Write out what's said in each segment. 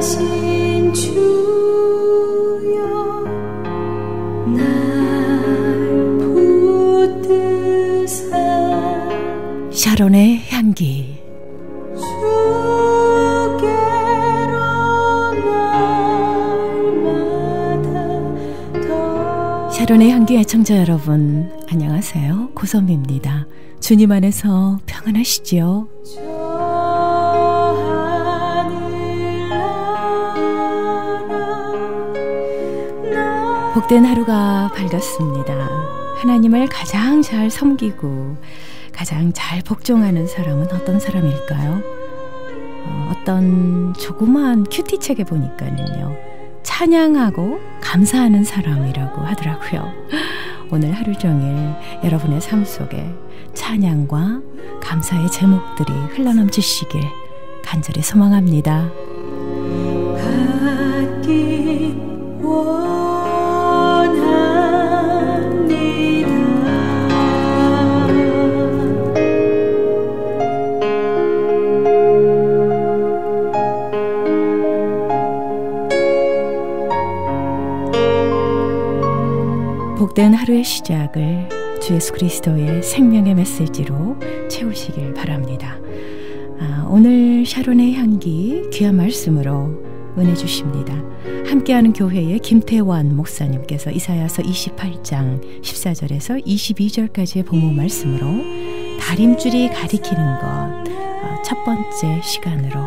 귀하신 주여 날 붙드사 샤론의 향기. 샤론의 향기 애청자 여러분, 안녕하세요. 고선미입니다. 주님 안에서 평안하시지요? 복된 하루가 밝았습니다. 하나님을 가장 잘 섬기고 가장 잘 복종하는 사람은 어떤 사람일까요? 어떤 조그마한 큐티책에 보니까는요, 찬양하고 감사하는 사람이라고 하더라고요. 오늘 하루 종일 여러분의 삶 속에 찬양과 감사의 제목들이 흘러넘치시길 간절히 소망합니다. 받기 복된 하루의 시작을 주 예수 그리스도의 생명의 메시지로 채우시길 바랍니다. 오늘 샤론의 향기 귀한 말씀으로 은혜 주십니다. 함께하는 교회의 김태환 목사님께서 이사야서 28장 14절에서 22절까지의 본문 말씀으로 다림줄이 가리키는 것 첫 번째 시간으로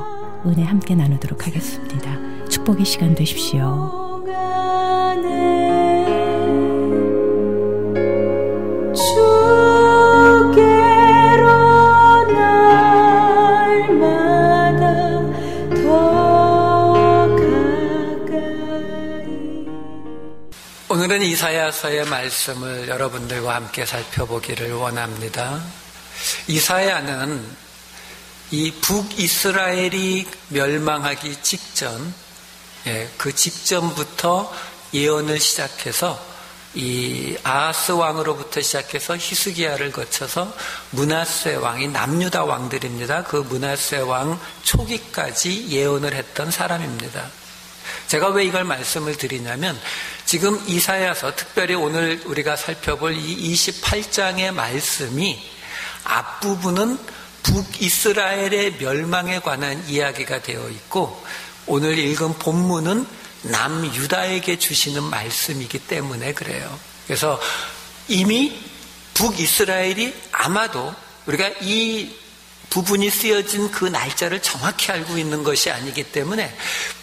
은혜 함께 나누도록 하겠습니다. 축복의 시간 되십시오. 오늘은 이사야서의 말씀을 여러분들과 함께 살펴보기를 원합니다. 이사야는 이 북이스라엘이 멸망하기 직전, 그 직전부터 예언을 시작해서 이 아하스 왕으로부터 시작해서 히스기야를 거쳐서 므낫세 왕이 남유다 왕들입니다. 그 므낫세 왕 초기까지 예언을 했던 사람입니다. 제가 왜 이걸 말씀을 드리냐면, 지금 이사야서, 특별히 오늘 우리가 살펴볼 이 28장의 말씀이 앞부분은 북이스라엘의 멸망에 관한 이야기가 되어 있고, 오늘 읽은 본문은 남유다에게 주시는 말씀이기 때문에 그래요. 그래서 이미 북이스라엘이 아마도 우리가 이 부분이 쓰여진 그 날짜를 정확히 알고 있는 것이 아니기 때문에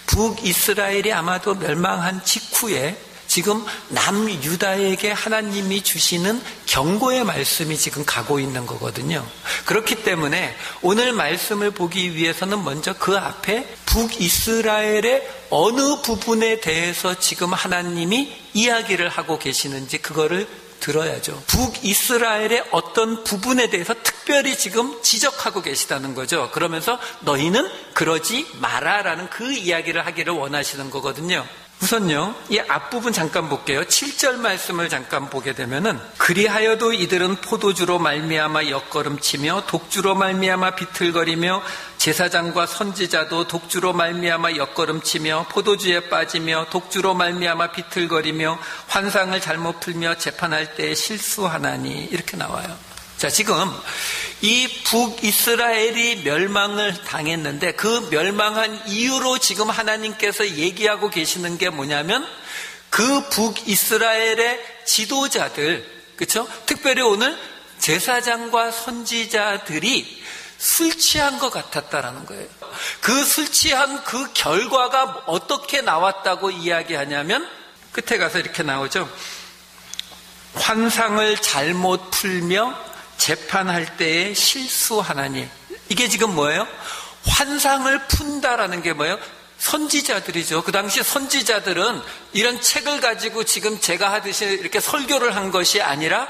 북이스라엘이 아마도 멸망한 직후에 지금 남유다에게 하나님이 주시는 경고의 말씀이 지금 가고 있는 거거든요. 그렇기 때문에 오늘 말씀을 보기 위해서는 먼저 그 앞에 북이스라엘의 어느 부분에 대해서 지금 하나님이 이야기를 하고 계시는지 그거를 들어야죠. 북이스라엘의 어떤 부분에 대해서 특별히 지금 지적하고 계시다는 거죠. 그러면서 너희는 그러지 마라라는 그 이야기를 하기를 원하시는 거거든요. 우선요, 이 앞부분 잠깐 볼게요. 7절 말씀을 잠깐 보게 되면은, 그리하여도 이들은 포도주로 말미암아 엿걸음치며 독주로 말미암아 비틀거리며 제사장과 선지자도 독주로 말미암아 엿걸음치며 포도주에 빠지며 독주로 말미암아 비틀거리며 환상을 잘못 풀며 재판할 때에 실수하나니, 이렇게 나와요. 자, 지금 이 북이스라엘이 멸망을 당했는데 그 멸망한 이유로 지금 하나님께서 얘기하고 계시는 게 뭐냐면, 그 북이스라엘의 지도자들, 그렇죠? 특별히 오늘 제사장과 선지자들이 술 취한 것 같았다라는 거예요. 그 술 취한 그 결과가 어떻게 나왔다고 이야기하냐면, 끝에 가서 이렇게 나오죠. 환상을 잘못 풀며 재판할 때에 실수하나니. 이게 지금 뭐예요? 환상을 푼다라는 게 뭐예요? 선지자들이죠. 그 당시 선지자들은 이런 책을 가지고 지금 제가 하듯이 이렇게 설교를 한 것이 아니라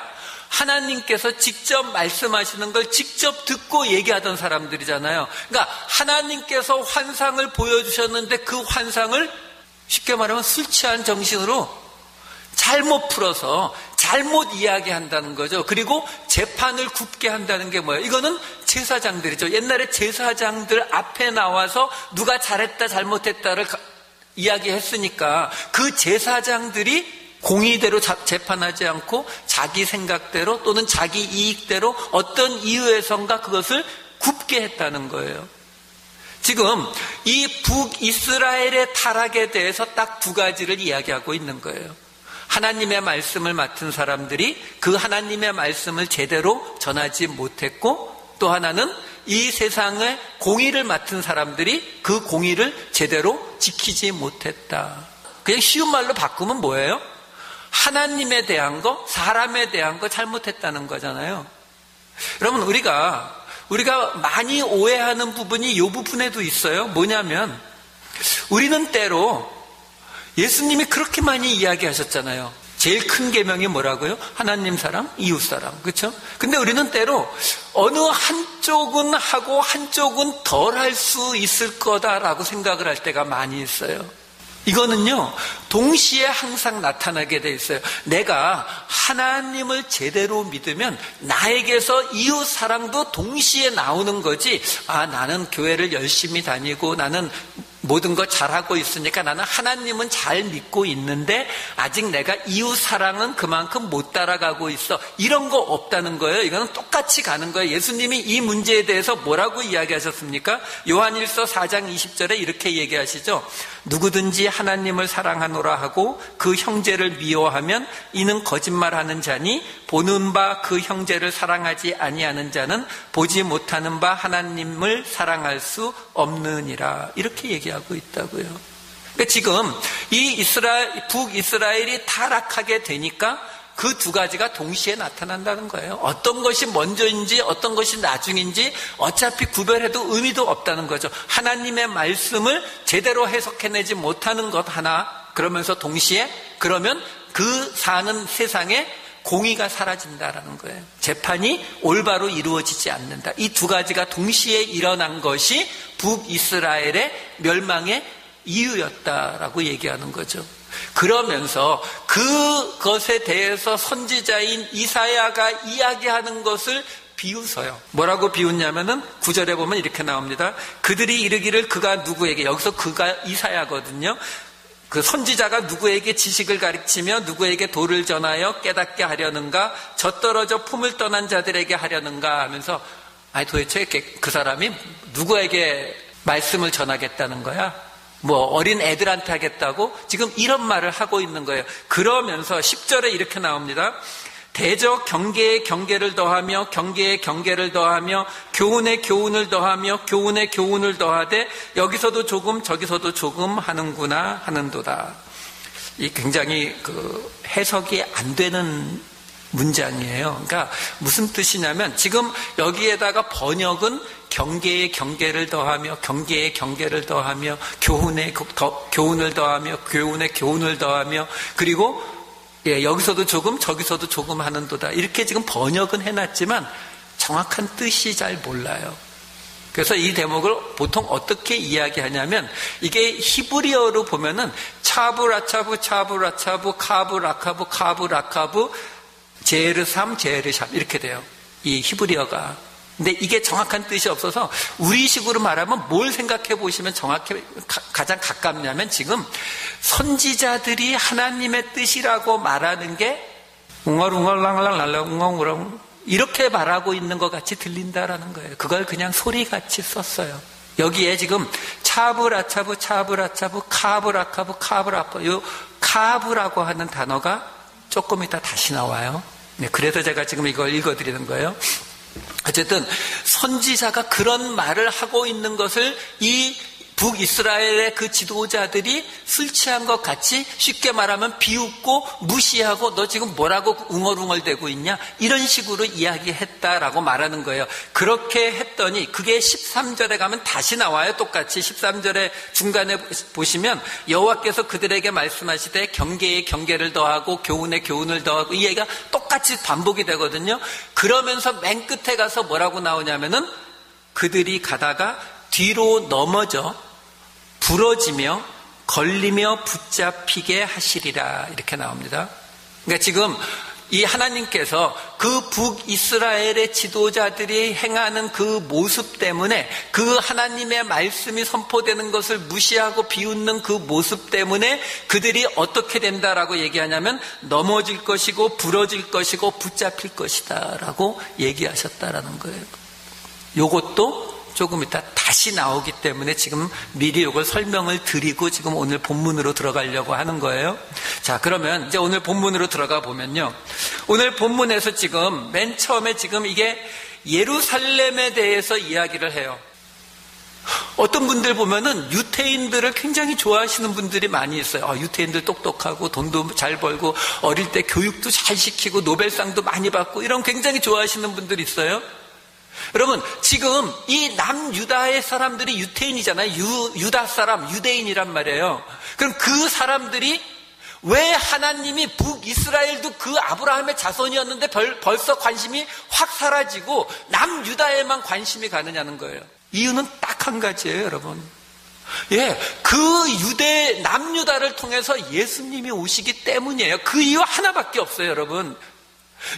하나님께서 직접 말씀하시는 걸 직접 듣고 얘기하던 사람들이잖아요. 그러니까 하나님께서 환상을 보여주셨는데 그 환상을 쉽게 말하면 술 취한 정신으로 잘못 풀어서 잘못 이야기한다는 거죠. 그리고 재판을 굽게 한다는 게 뭐예요? 이거는 제사장들이죠. 옛날에 제사장들 앞에 나와서 누가 잘했다 잘못했다를 이야기했으니까 그 제사장들이 공의대로 재판하지 않고 자기 생각대로 또는 자기 이익대로 어떤 이유에선가 그것을 굽게 했다는 거예요. 지금 이 북이스라엘의 타락에 대해서 딱 두 가지를 이야기하고 있는 거예요. 하나님의 말씀을 맡은 사람들이 그 하나님의 말씀을 제대로 전하지 못했고, 또 하나는 이 세상의 공의를 맡은 사람들이 그 공의를 제대로 지키지 못했다. 그냥 쉬운 말로 바꾸면 뭐예요? 하나님에 대한 거, 사람에 대한 거 잘못했다는 거잖아요. 여러분, 우리가 많이 오해하는 부분이 이 부분에도 있어요. 뭐냐면 우리는 때로 예수님이 그렇게 많이 이야기하셨잖아요. 제일 큰 계명이 뭐라고요? 하나님 사랑, 이웃 사랑. 그렇죠? 근데 우리는 때로 어느 한쪽은 하고 한쪽은 덜 할 수 있을 거다라고 생각을 할 때가 많이 있어요. 이거는요, 동시에 항상 나타나게 돼 있어요. 내가 하나님을 제대로 믿으면 나에게서 이웃 사랑도 동시에 나오는 거지. 아, 나는 교회를 열심히 다니고 나는 모든 거 잘하고 있으니까 나는 하나님은 잘 믿고 있는데 아직 내가 이웃 사랑은 그만큼 못 따라가고 있어. 이런 거 없다는 거예요. 이거는 똑같이 가는 거예요. 예수님이 이 문제에 대해서 뭐라고 이야기하셨습니까? 요한일서 4장 20절에 이렇게 얘기하시죠. 누구든지 하나님을 사랑하노라 하고 그 형제를 미워하면 이는 거짓말하는 자니 보는 바 그 형제를 사랑하지 아니하는 자는 보지 못하는 바 하나님을 사랑할 수 없느니라. 이렇게 얘기하고 있다고요. 그러니까 지금 이 북이스라엘이 타락하게 되니까 그 두 가지가 동시에 나타난다는 거예요. 어떤 것이 먼저인지 어떤 것이 나중인지 어차피 구별해도 의미도 없다는 거죠. 하나님의 말씀을 제대로 해석해내지 못하는 것 하나, 그러면서 동시에 그러면 그 사는 세상에 공의가 사라진다라는 거예요. 재판이 올바로 이루어지지 않는다. 이 두 가지가 동시에 일어난 것이 북이스라엘의 멸망의 이유였다라고 얘기하는 거죠. 그러면서 그것에 대해서 선지자인 이사야가 이야기하는 것을 비웃어요. 뭐라고 비웃냐면은 9절에 보면 이렇게 나옵니다. 그들이 이르기를 그가 누구에게, 여기서 그가 이사야거든요. 그 선지자가 누구에게 지식을 가르치며 누구에게 도를 전하여 깨닫게 하려는가, 젖떨어져 품을 떠난 자들에게 하려는가 하면서, 아니 도대체 그 사람이 누구에게 말씀을 전하겠다는 거야? 뭐 어린 애들한테 하겠다고? 지금 이런 말을 하고 있는 거예요. 그러면서 10절에 이렇게 나옵니다. 대저 경계에 경계를 더하며 경계에 경계를 더하며 교훈에 교훈을 더하며 교훈에 교훈을 더하되 여기서도 조금 저기서도 조금 하는구나 하는도다. 이 굉장히 해석이 안 되는 문장이에요. 그러니까 무슨 뜻이냐면 지금 여기에다가 번역은 경계에 경계를 더하며 경계에 경계를 더하며 교훈에 교훈을 더하며 교훈에 교훈을 더하며 그리고 여기서도 조금 저기서도 조금 하는도다. 이렇게 지금 번역은 해놨지만 정확한 뜻이 잘 몰라요. 그래서 이 대목을 보통 어떻게 이야기하냐면 이게 히브리어로 보면은 차브라차브 차브라차브 카브라카브 카브라카브 제르삼 제르샵 이렇게 돼요. 이 히브리어가. 근데 이게 정확한 뜻이 없어서 우리식으로 말하면 뭘 생각해 보시면 정확히 가장 가깝냐면 지금 선지자들이 하나님의 뜻이라고 말하는 게 웅얼웅얼랑랑랄라 웅엉우렁 이렇게 말하고 있는 것 같이 들린다라는 거예요. 그걸 그냥 소리같이 썼어요. 여기에 지금 차브라차브 차브라차브 카브라카브 카브라파 요 카브라고 하는 단어가 조금 이따 다시 나와요. 네, 그래서 제가 지금 이걸 읽어드리는 거예요. 어쨌든 선지자가 그런 말을 하고 있는 것을 이 북이스라엘의 그 지도자들이 술 취한 것 같이 쉽게 말하면 비웃고 무시하고 너 지금 뭐라고 웅얼웅얼대고 있냐 이런 식으로 이야기했다라고 말하는 거예요. 그렇게 했더니 그게 13절에 가면 다시 나와요. 똑같이 13절의 중간에 보시면 여호와께서 그들에게 말씀하시되 경계에 경계를 더하고 교훈에 교훈을 더하고 이 얘기가 똑같이 반복이 되거든요. 그러면서 맨 끝에 가서 뭐라고 나오냐면은 그들이 가다가 뒤로 넘어져 부러지며 걸리며 붙잡히게 하시리라 이렇게 나옵니다. 그러니까 지금 이 하나님께서 그 북이스라엘의 지도자들이 행하는 그 모습 때문에 그 하나님의 말씀이 선포되는 것을 무시하고 비웃는 그 모습 때문에 그들이 어떻게 된다라고 얘기하냐면 넘어질 것이고 부러질 것이고 붙잡힐 것이다 라고 얘기하셨다라는 거예요. 요것도 조금 이따 다시 나오기 때문에 지금 미리 이걸 설명을 드리고 지금 오늘 본문으로 들어가려고 하는 거예요. 자, 그러면 이제 오늘 본문으로 들어가 보면요. 오늘 본문에서 지금 맨 처음에 지금 이게 예루살렘에 대해서 이야기를 해요. 어떤 분들 보면은 유태인들을 굉장히 좋아하시는 분들이 많이 있어요. 유태인들 똑똑하고 돈도 잘 벌고 어릴 때 교육도 잘 시키고 노벨상도 많이 받고 이런 굉장히 좋아하시는 분들이 있어요. 여러분 지금 이 남유다의 사람들이 유태인이잖아요. 유다 사람, 유대인이란 말이에요. 그럼 그 사람들이 왜 하나님이 북이스라엘도 그 아브라함의 자손이었는데 벌써 관심이 확 사라지고 남유다에만 관심이 가느냐는 거예요. 이유는 딱 한 가지예요, 여러분. 그 남유다를 통해서 예수님이 오시기 때문이에요. 그 이유 하나밖에 없어요, 여러분.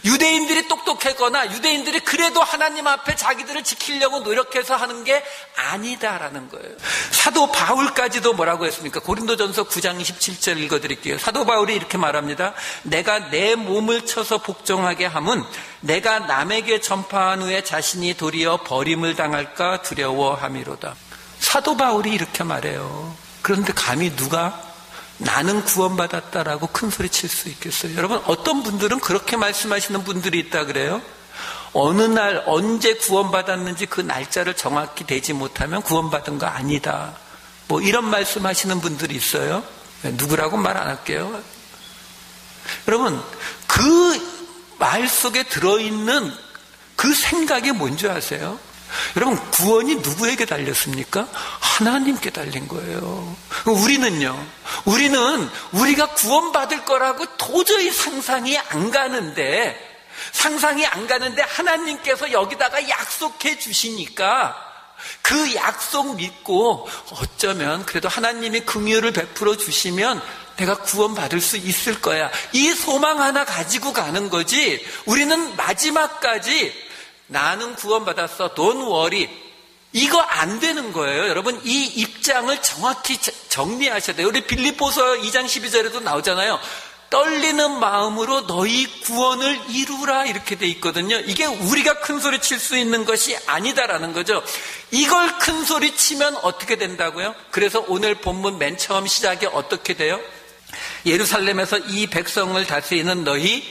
유대인들이 똑똑하거나 유대인들이 그래도 하나님 앞에 자기들을 지키려고 노력해서 하는 게 아니다라는 거예요. 사도 바울까지도 뭐라고 했습니까? 고린도전서 9장 27절 읽어드릴게요. 사도 바울이 이렇게 말합니다. 내가 내 몸을 쳐서 복종하게 함은 내가 남에게 전파한 후에 자신이 도리어 버림을 당할까 두려워함이로다. 사도 바울이 이렇게 말해요. 그런데 감히 누가 나는 구원받았다라고 큰 소리 칠 수 있겠어요? 여러분 어떤 분들은 그렇게 말씀하시는 분들이 있다 그래요? 어느 날 언제 구원받았는지 그 날짜를 정확히 대지 못하면 구원받은 거 아니다. 뭐 이런 말씀하시는 분들이 있어요. 누구라고 말 안 할게요. 여러분 그 말 속에 들어있는 그 생각이 뭔지 아세요? 여러분 구원이 누구에게 달렸습니까? 하나님께 달린 거예요. 우리는요, 우리는 우리가 구원받을 거라고 도저히 상상이 안 가는데 하나님께서 여기다가 약속해 주시니까 그 약속 믿고 어쩌면 그래도 하나님이 긍휼을 베풀어 주시면 내가 구원받을 수 있을 거야. 이 소망 하나 가지고 가는 거지. 우리는 마지막까지 나는 구원받았어. Don't worry. 이거 안 되는 거예요. 여러분 이 입장을 정확히 정리하셔야 돼요. 우리 빌립보서 2장 12절에도 나오잖아요. 떨리는 마음으로 너희 구원을 이루라 이렇게 돼 있거든요. 이게 우리가 큰 소리 칠 수 있는 것이 아니다라는 거죠. 이걸 큰 소리 치면 어떻게 된다고요? 그래서 오늘 본문 맨 처음 시작이 어떻게 돼요? 예루살렘에서 이 백성을 다스리는 너희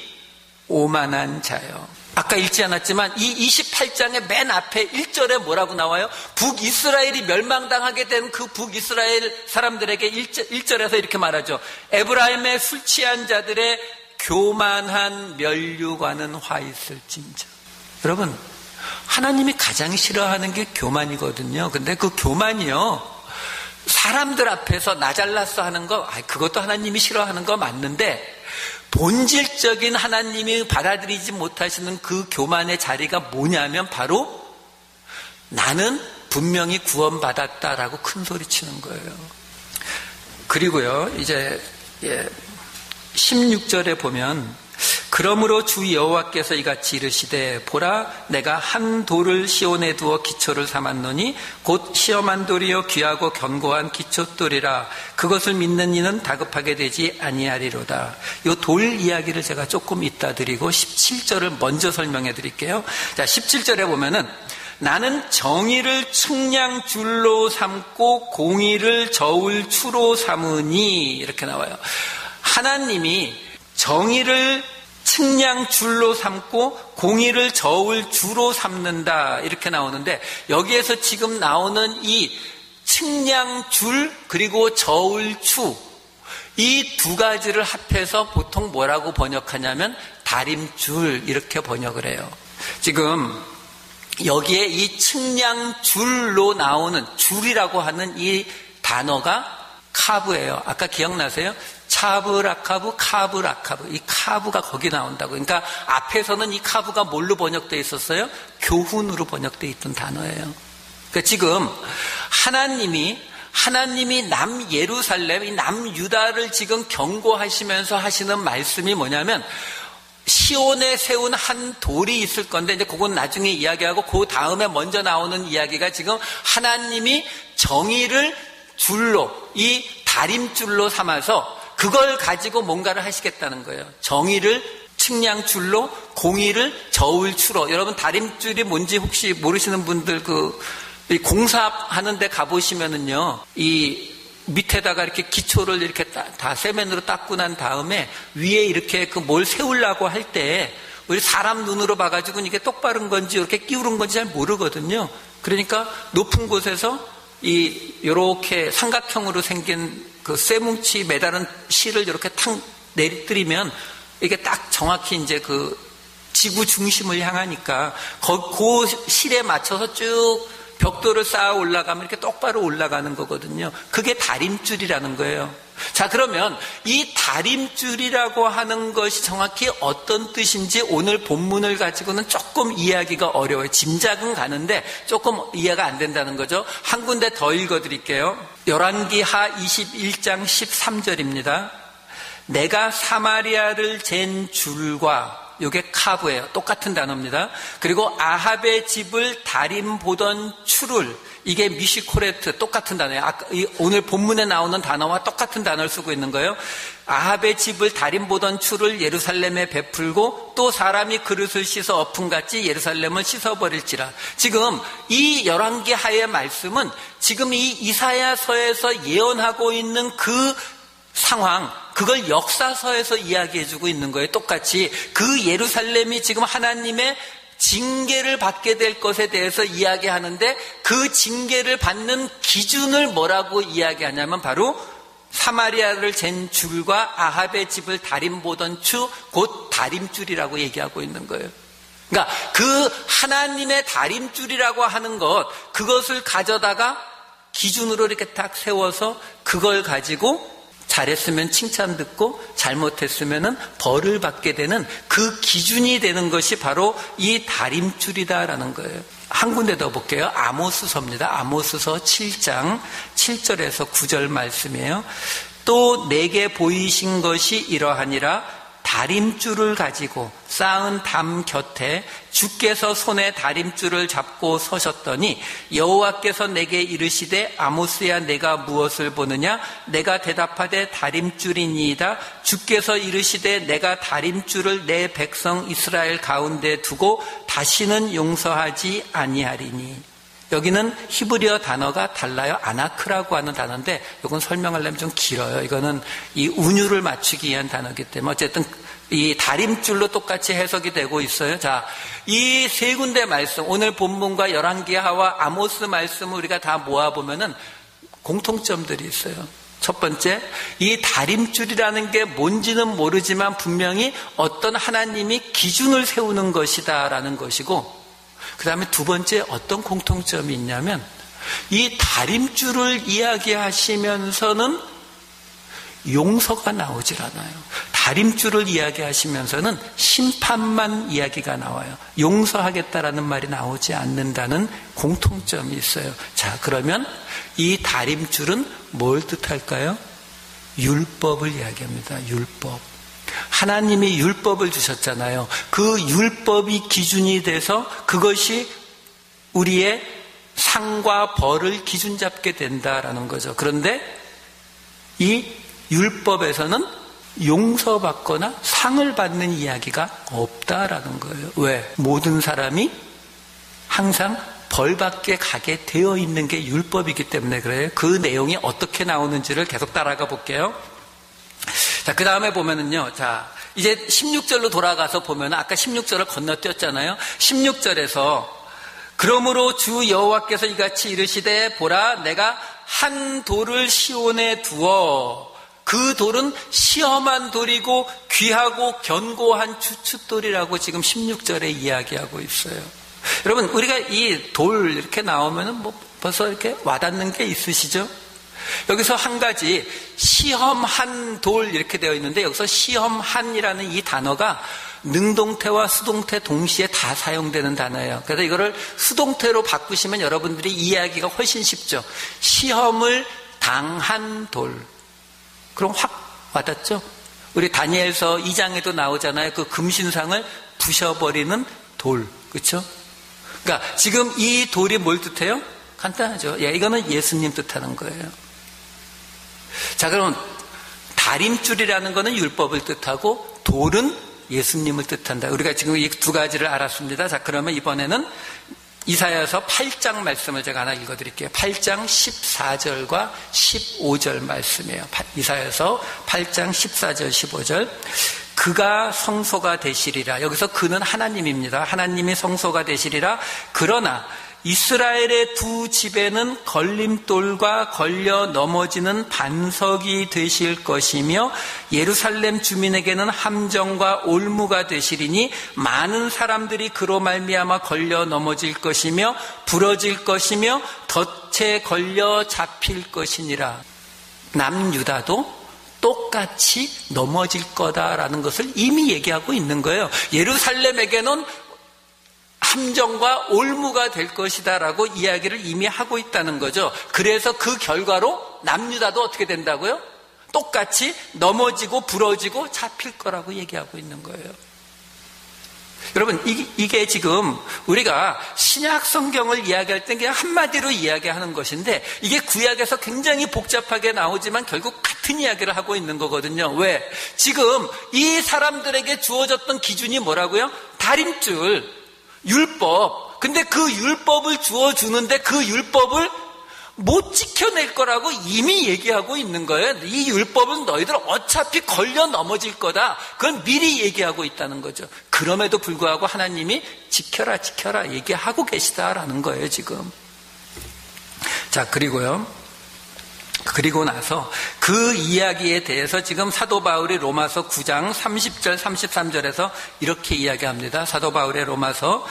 오만한 자여. 아까 읽지 않았지만 이 28장의 맨 앞에 1절에 뭐라고 나와요? 북이스라엘이 멸망당하게 된 그 북이스라엘 사람들에게 1절에서 이렇게 말하죠. 에브라임의 술 취한 자들의 교만한 면류관은 화 있을진저. 여러분 하나님이 가장 싫어하는 게 교만이거든요. 근데 그 교만이요 사람들 앞에서 나 잘났어 하는 거 그것도 하나님이 싫어하는 거 맞는데 본질적인 하나님이 받아들이지 못하시는 그 교만의 자리가 뭐냐면 바로 나는 분명히 구원받았다라고 큰 소리 치는 거예요. 그리고요 이제 16절에 보면 그러므로 주 여호와께서 이같이 이르시되 보라 내가 한 돌을 시온에 두어 기초를 삼았노니 곧 시험한 돌이요 귀하고 견고한 기초돌이라 그것을 믿는 이는 다급하게 되지 아니하리로다. 이 돌 이야기를 제가 조금 이따 드리고 17절을 먼저 설명해 드릴게요. 자 17절에 보면은 나는 정의를 측량줄로 삼고 공의를 저울추로 삼으니 이렇게 나와요. 하나님이 정의를 측량줄로 삼고 공의를 저울주로 삼는다 이렇게 나오는데 여기에서 지금 나오는 이 측량줄 그리고 저울추 이 두 가지를 합해서 보통 뭐라고 번역하냐면 다림줄 이렇게 번역을 해요. 지금 여기에 이 측량줄로 나오는 줄이라고 하는 이 단어가 카브예요. 아까 기억나세요? 차브라카브, 카브라카브. 이 카브가 거기 나온다고. 그러니까 앞에서는 이 카브가 뭘로 번역되어 있었어요? 교훈으로 번역되어 있던 단어예요. 그러니까 지금 하나님이 남예루살렘, 이 남유다를 지금 경고하시면서 하시는 말씀이 뭐냐면 시온에 세운 한 돌이 있을 건데 이제 그건 나중에 이야기하고 그 다음에 먼저 나오는 이야기가 지금 하나님이 정의를 줄로 이 다림줄로 삼아서 그걸 가지고 뭔가를 하시겠다는 거예요. 정의를 측량줄로 공의를 저울추로. 여러분 다림줄이 뭔지 혹시 모르시는 분들 공사하는 데 가보시면은요 이 밑에다가 이렇게 기초를 이렇게 다 세면으로 닦고 난 다음에 위에 이렇게 뭘 세우려고 할 때 우리 사람 눈으로 봐가지고 이게 똑바른 건지 이렇게 끼우른 건지 잘 모르거든요. 그러니까 높은 곳에서 이렇게 삼각형으로 생긴 그 쇠뭉치 매다른 실을 이렇게 탁 내리뜨리면 이게 딱 정확히 이제 그 지구 중심을 향하니까 그 실에 맞춰서 쭉 벽돌을 쌓아 올라가면 이렇게 똑바로 올라가는 거거든요. 그게 다림줄이라는 거예요. 자, 그러면 이 다림줄이라고 하는 것이 정확히 어떤 뜻인지 오늘 본문을 가지고는 조금 이해하기가 어려워요. 짐작은 가는데 조금 이해가 안 된다는 거죠. 한 군데 더 읽어드릴게요. 열왕기하 21장 13절입니다. 내가 사마리아를 잰 줄과 이게 카브예요. 똑같은 단어입니다. 그리고 아합의 집을 다림 보던 추를 이게 미시코레트 똑같은 단어예요. 오늘 본문에 나오는 단어와 똑같은 단어를 쓰고 있는 거예요. 아합의 집을 다림 보던 추를 예루살렘에 베풀고 또 사람이 그릇을 씻어 엎음같이 예루살렘을 씻어버릴지라. 지금 이 열왕기하의 말씀은 지금 이 이사야서에서 예언하고 있는 그 상황, 그걸 역사서에서 이야기해주고 있는 거예요. 똑같이 그 예루살렘이 지금 하나님의 징계를 받게 될 것에 대해서 이야기하는데 그 징계를 받는 기준을 뭐라고 이야기하냐면 바로 사마리아를 잰 줄과 아합의 집을 다림 보던 추, 곧 다림줄이라고 얘기하고 있는 거예요. 그러니까 그 하나님의 다림줄이라고 하는 그것을 가져다가 기준으로 이렇게 딱 세워서 그걸 가지고 잘했으면 칭찬 듣고 잘못했으면 벌을 받게 되는 그 기준이 되는 것이 바로 이 다림줄이다라는 거예요. 한 군데 더 볼게요. 아모스서입니다. 아모스서 7장 7절에서 9절 말씀이에요. 또 내게 보이신 것이 이러하니라. 다림줄을 가지고 쌓은 담 곁에 주께서 손에 다림줄을 잡고 서셨더니 여호와께서 내게 이르시되 아모스야 내가 무엇을 보느냐? 내가 대답하되 다림줄이니이다. 주께서 이르시되 내가 다림줄을 내 백성 이스라엘 가운데 두고 다시는 용서하지 아니하리니. 여기는 히브리어 단어가 달라요. 아나크라고 하는 단어인데 이건 설명하려면 좀 길어요. 이거는 이 운율을 맞추기 위한 단어이기 때문에 어쨌든 이 다림줄로 똑같이 해석이 되고 있어요. 자, 이 세 군데 말씀, 오늘 본문과 열왕기하와 아모스 말씀을 우리가 다 모아보면은 공통점들이 있어요. 첫 번째, 이 다림줄이라는 게 뭔지는 모르지만 분명히 어떤 하나님이 기준을 세우는 것이다라는 것이고, 그 다음에 두 번째 어떤 공통점이 있냐면 이 다림줄을 이야기하시면서는 용서가 나오질 않아요. 다림줄을 이야기하시면서는 심판만 이야기가 나와요. 용서하겠다라는 말이 나오지 않는다는 공통점이 있어요. 자, 그러면 이 다림줄은 뭘 뜻할까요? 율법을 이야기합니다. 율법. 하나님이 율법을 주셨잖아요. 그 율법이 기준이 돼서 그것이 우리의 상과 벌을 기준 잡게 된다라는 거죠. 그런데 이 율법에서는 용서받거나 상을 받는 이야기가 없다라는 거예요. 왜? 모든 사람이 항상 벌받게 가게 되어 있는 게 율법이기 때문에 그래요. 그 내용이 어떻게 나오는지를 계속 따라가 볼게요. 자, 그 다음에 보면은요. 자, 이제 16절로 돌아가서 보면 아까 16절을 건너뛰었잖아요. 16절에서 그러므로 주 여호와께서 이같이 이르시되 보라 내가 한 돌을 시온에 두어 그 돌은 시험한 돌이고 귀하고 견고한 주춧돌이라고 지금 16절에 이야기하고 있어요. 여러분 우리가 이 돌 이렇게 나오면은 뭐 벌써 이렇게 와닿는 게 있으시죠? 여기서 한 가지 시험한 돌 이렇게 되어 있는데 여기서 시험한이라는 이 단어가 능동태와 수동태 동시에 다 사용되는 단어예요. 그래서 이거를 수동태로 바꾸시면 여러분들이 이해하기가 훨씬 쉽죠. 시험을 당한 돌. 그럼 확 와닿죠? 우리 다니엘서 2장에도 나오잖아요. 그 금신상을 부셔버리는 돌. 그렇죠? 그러니까 지금 이 돌이 뭘 뜻해요? 간단하죠. 예, 이거는 예수님 뜻하는 거예요. 자, 그럼 다림줄이라는 거는 율법을 뜻하고 돌은 예수님을 뜻한다. 우리가 지금 이 두 가지를 알았습니다. 자, 그러면 이번에는 이사야서 8장 말씀을 제가 하나 읽어드릴게요. 8장 14절과 15절 말씀이에요. 이사야서 8장 14절 15절. 그가 성소가 되시리라. 여기서 그는 하나님입니다. 하나님이 성소가 되시리라. 그러나 이스라엘의 두 집에는 걸림돌과 걸려 넘어지는 반석이 되실 것이며 예루살렘 주민에게는 함정과 올무가 되시리니 많은 사람들이 그로 말미암아 걸려 넘어질 것이며 부러질 것이며 덫에 걸려 잡힐 것이니라. 남유다도 똑같이 넘어질 거다라는 것을 이미 얘기하고 있는 거예요. 예루살렘에게는 함정과 올무가 될 것이다 라고 이야기를 이미 하고 있다는 거죠. 그래서 그 결과로 남유다도 어떻게 된다고요? 똑같이 넘어지고 부러지고 잡힐 거라고 얘기하고 있는 거예요. 여러분 이게 지금 우리가 신약 성경을 이야기할 때 그냥 한마디로 이야기하는 것인데 이게 구약에서 굉장히 복잡하게 나오지만 결국 같은 이야기를 하고 있는 거거든요. 왜? 지금 이 사람들에게 주어졌던 기준이 뭐라고요? 다림줄, 율법. 근데 그 율법을 주어주는데 그 율법을 못 지켜낼 거라고 이미 얘기하고 있는 거예요. 이 율법은 너희들 어차피 걸려 넘어질 거다. 그건 미리 얘기하고 있다는 거죠. 그럼에도 불구하고 하나님이 지켜라 지켜라 얘기하고 계시다라는 거예요 지금. 자, 그리고 나서 그 이야기에 대해서 지금 사도 바울이 로마서 9장 30절 33절에서 이렇게 이야기합니다. 사도 바울의 로마서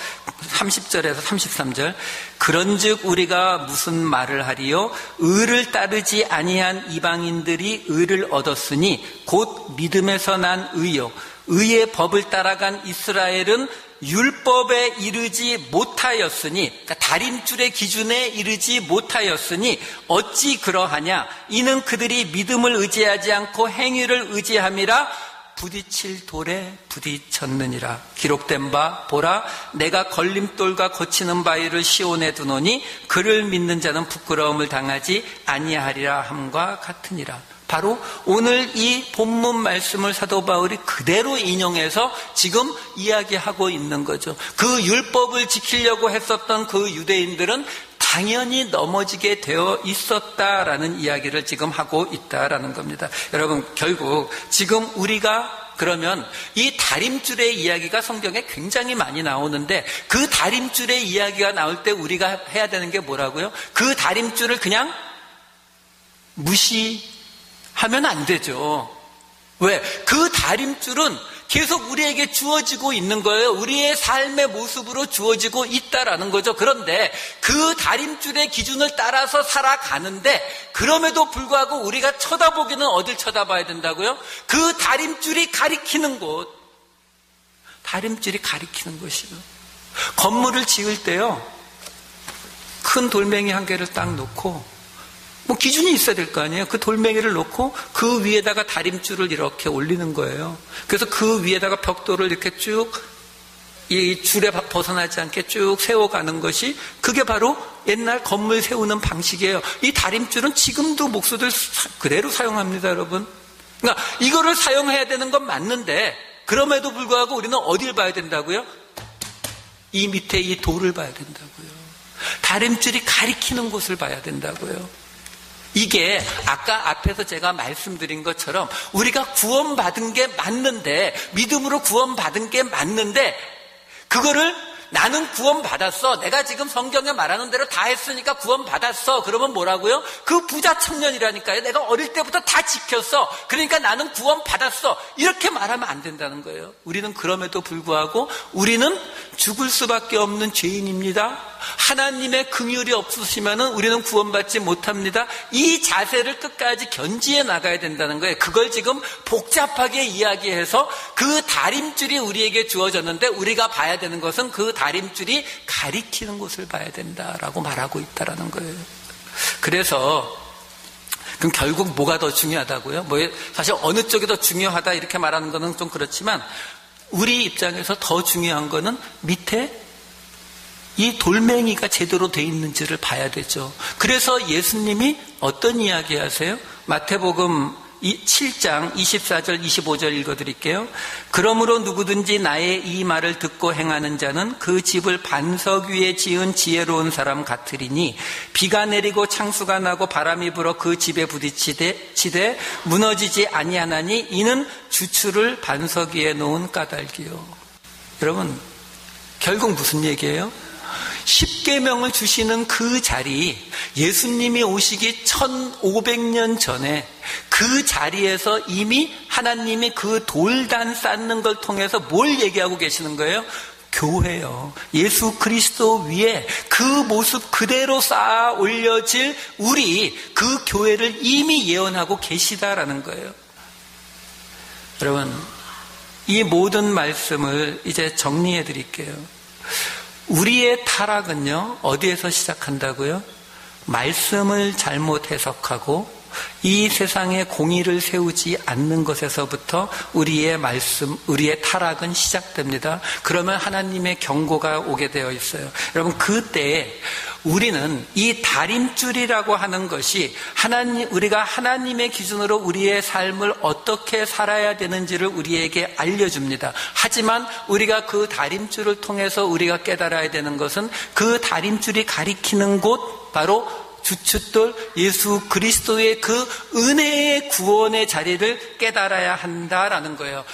30절에서 33절. 그런즉 우리가 무슨 말을 하리요? 의를 따르지 아니한 이방인들이 의를 얻었으니 곧 믿음에서 난 의요. 의의 법을 따라간 이스라엘은 율법에 이르지 못하였으니, 그러니까 다림줄의 기준에 이르지 못하였으니 어찌 그러하냐? 이는 그들이 믿음을 의지하지 않고 행위를 의지함이라 부딪힐 돌에 부딪혔느니라. 기록된 바 보라 내가 걸림돌과 거치는 바위를 시온에 두노니 그를 믿는 자는 부끄러움을 당하지 아니하리라 함과 같으니라. 바로 오늘 이 본문 말씀을 사도 바울이 그대로 인용해서 지금 이야기하고 있는 거죠. 그 율법을 지키려고 했었던 그 유대인들은 당연히 넘어지게 되어 있었다라는 이야기를 지금 하고 있다라는 겁니다. 여러분 결국 지금 우리가 그러면 이 다림줄의 이야기가 성경에 굉장히 많이 나오는데 그 다림줄의 이야기가 나올 때 우리가 해야 되는 게 뭐라고요? 그 다림줄을 그냥 무시하면 안 되죠. 왜? 그 다림줄은 계속 우리에게 주어지고 있는 거예요. 우리의 삶의 모습으로 주어지고 있다라는 거죠. 그런데 그 다림줄의 기준을 따라서 살아가는데 그럼에도 불구하고 우리가 쳐다보기는 어딜 쳐다봐야 된다고요? 그 다림줄이 가리키는 곳. 다림줄이 가리키는 곳이요. 건물을 지을 때요. 큰 돌멩이 한 개를 딱 놓고 뭐 기준이 있어야 될 거 아니에요. 그 돌멩이를 놓고 그 위에다가 다림줄을 이렇게 올리는 거예요. 그래서 그 위에다가 벽돌을 이렇게 쭉 이 줄에 벗어나지 않게 쭉 세워가는 것이 그게 바로 옛날 건물 세우는 방식이에요. 이 다림줄은 지금도 목수들 그대로 사용합니다, 여러분. 그러니까 이거를 사용해야 되는 건 맞는데 그럼에도 불구하고 우리는 어딜 봐야 된다고요? 이 밑에 이 돌을 봐야 된다고요. 다림줄이 가리키는 곳을 봐야 된다고요. 이게 아까 앞에서 제가 말씀드린 것처럼 우리가 구원받은 게 맞는데 믿음으로 구원받은 게 맞는데 그거를 나는 구원받았어. 내가 지금 성경에 말하는 대로 다 했으니까 구원받았어. 그러면 뭐라고요? 그 부자 청년이라니까요. 내가 어릴 때부터 다 지켰어. 그러니까 나는 구원받았어. 이렇게 말하면 안 된다는 거예요. 우리는 그럼에도 불구하고 우리는 죽을 수밖에 없는 죄인입니다. 하나님의 긍휼이 없으시면 우리는 구원받지 못합니다. 이 자세를 끝까지 견지해 나가야 된다는 거예요. 그걸 지금 복잡하게 이야기해서 그 다림줄이 우리에게 주어졌는데 우리가 봐야 되는 것은 그 다림줄이 가리키는 곳을 봐야 된다라고 말하고 있다는 거예요. 그래서 그럼 결국 뭐가 더 중요하다고요? 사실 어느 쪽이 더 중요하다 이렇게 말하는 거는 좀 그렇지만 우리 입장에서 더 중요한 거는 밑에 이 돌멩이가 제대로 돼 있는지를 봐야 되죠. 그래서 예수님이 어떤 이야기 하세요? 마태복음 7장 24절 25절 읽어드릴게요. 그러므로 누구든지 나의 이 말을 듣고 행하는 자는 그 집을 반석 위에 지은 지혜로운 사람 같으리니 비가 내리고 창수가 나고 바람이 불어 그 집에 부딪히되 무너지지 아니하나니 이는 주추를 반석 위에 놓은 까닭이요. 여러분 결국 무슨 얘기예요? 십계명을 주시는 그 자리, 예수님이 오시기 1500년 전에 그 자리에서 이미 하나님이 그 돌단 쌓는 걸 통해서 뭘 얘기하고 계시는 거예요? 교회요. 예수 그리스도 위에 그 모습 그대로 쌓아 올려질 우리 그 교회를 이미 예언하고 계시다라는 거예요. 여러분, 이 모든 말씀을 이제 정리해 드릴게요. 우리의 타락은요, 어디에서 시작한다고요? 말씀을 잘못 해석하고 이 세상에 공의를 세우지 않는 것에서부터 우리의 타락은 시작됩니다. 그러면 하나님의 경고가 오게 되어 있어요. 여러분, 그때 우리는 이 다림줄이라고 하는 것이 우리가 하나님의 기준으로 우리의 삶을 어떻게 살아야 되는지를 우리에게 알려줍니다. 하지만 우리가 그 다림줄을 통해서 우리가 깨달아야 되는 것은 그 다림줄이 가리키는 곳, 바로 주춧돌 예수 그리스도의 그 은혜의 구원의 자리를 깨달아야 한다라는 거예요.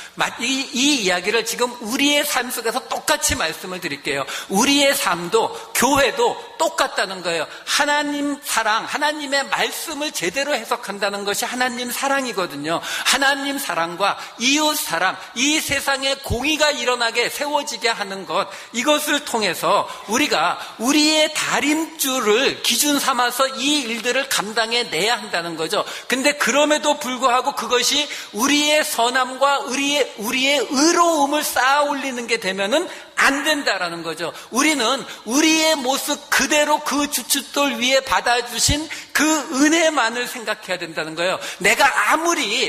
이 이야기를 지금 우리의 삶 속에서 똑같이 말씀을 드릴게요. 우리의 삶도 교회도 똑같다는 거예요. 하나님 사랑, 하나님의 말씀을 제대로 해석한다는 것이 하나님 사랑이거든요. 하나님 사랑과 이웃 사랑, 이 세상에 공의가 일어나게 세워지게 하는 것, 이것을 통해서 우리가 우리의 다림줄을 기준 삼아서 이 일들을 감당해 내야 한다는 거죠. 근데 그럼에도 불구하고 그것이 우리의 선함과 우리의 의로움을 쌓아 올리는 게 되면은 안 된다라는 거죠. 우리는 우리의 모습 그대로 그 주춧돌 위에 받아주신 그 은혜만을 생각해야 된다는 거예요. 내가 아무리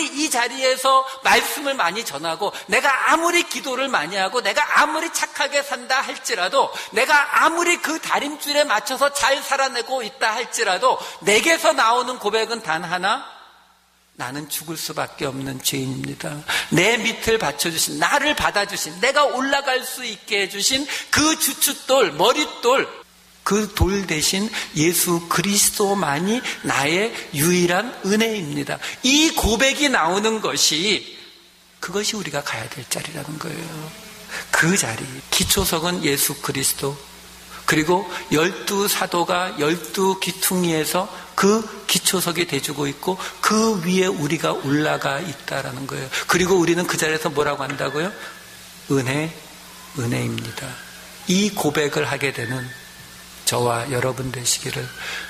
이 자리에서 말씀을 많이 전하고, 내가 아무리 기도를 많이 하고, 내가 아무리 착하게 산다 할지라도, 내가 아무리 그 다림줄에 맞춰서 잘 살아내고 있다 할지라도 내게서 나오는 고백은 단 하나, 나는 죽을 수밖에 없는 죄인입니다. 내 밑을 받쳐주신, 나를 받아주신, 내가 올라갈 수 있게 해주신 그 주춧돌, 머릿돌, 그 돌 대신 예수 그리스도만이 나의 유일한 은혜입니다. 이 고백이 나오는 것이, 그것이 우리가 가야 될 자리라는 거예요. 그 자리, 기초석은 예수 그리스도, 그리고 12사도가 12기퉁이에서 그 기초석이 돼주고 있고 그 위에 우리가 올라가 있다라는 거예요. 그리고 우리는 그 자리에서 뭐라고 한다고요? 은혜입니다. 이 고백을 하게 되는 저와 여러분 되시기를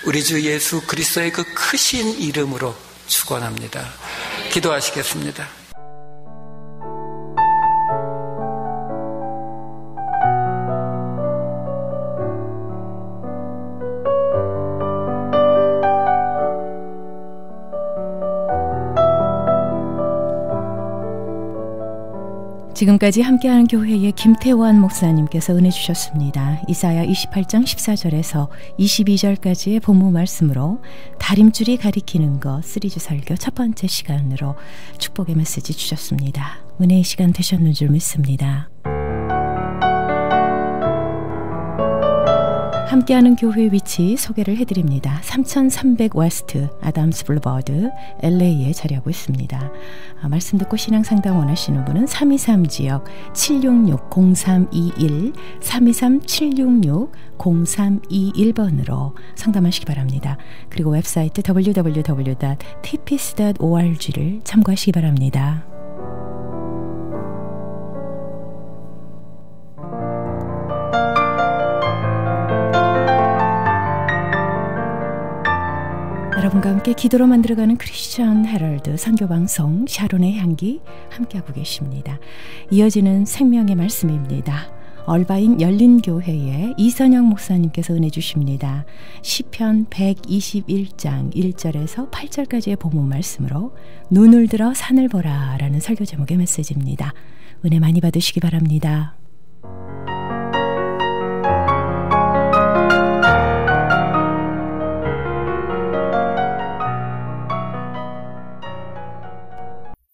우리 주 예수 그리스도의 그 크신 이름으로 축원합니다. 기도하시겠습니다. 지금까지 함께하는 교회의 김태환 목사님께서 은혜 주셨습니다. 이사야 28장 14절에서 22절까지의 본문 말씀으로 다림줄이 가리키는 것 시리즈 설교 첫 번째 시간으로 축복의 메시지 주셨습니다. 은혜의 시간 되셨는 줄 믿습니다. 함께하는 교회 위치 소개를 해드립니다. 3300 웨스트 아담스 블루버드 LA에 자리하고 있습니다. 말씀 듣고 신앙상담 원하시는 분은 323지역 766-0321 323-766-0321번으로 상담하시기 바랍니다. 그리고 웹사이트 www.tpis.org를 참고하시기 바랍니다. 여러분과 함께 기도로 만들어가는 크리스천 헤럴드 선교방송 샤론의 향기 함께하고 계십니다. 이어지는 생명의 말씀입니다. 얼바인 열린교회의 이선영 목사님께서 은혜 주십니다. 시편 121장 1절에서 8절까지의 본문 말씀으로 눈을 들어 산을 보라 라는 설교 제목의 메시지입니다. 은혜 많이 받으시기 바랍니다.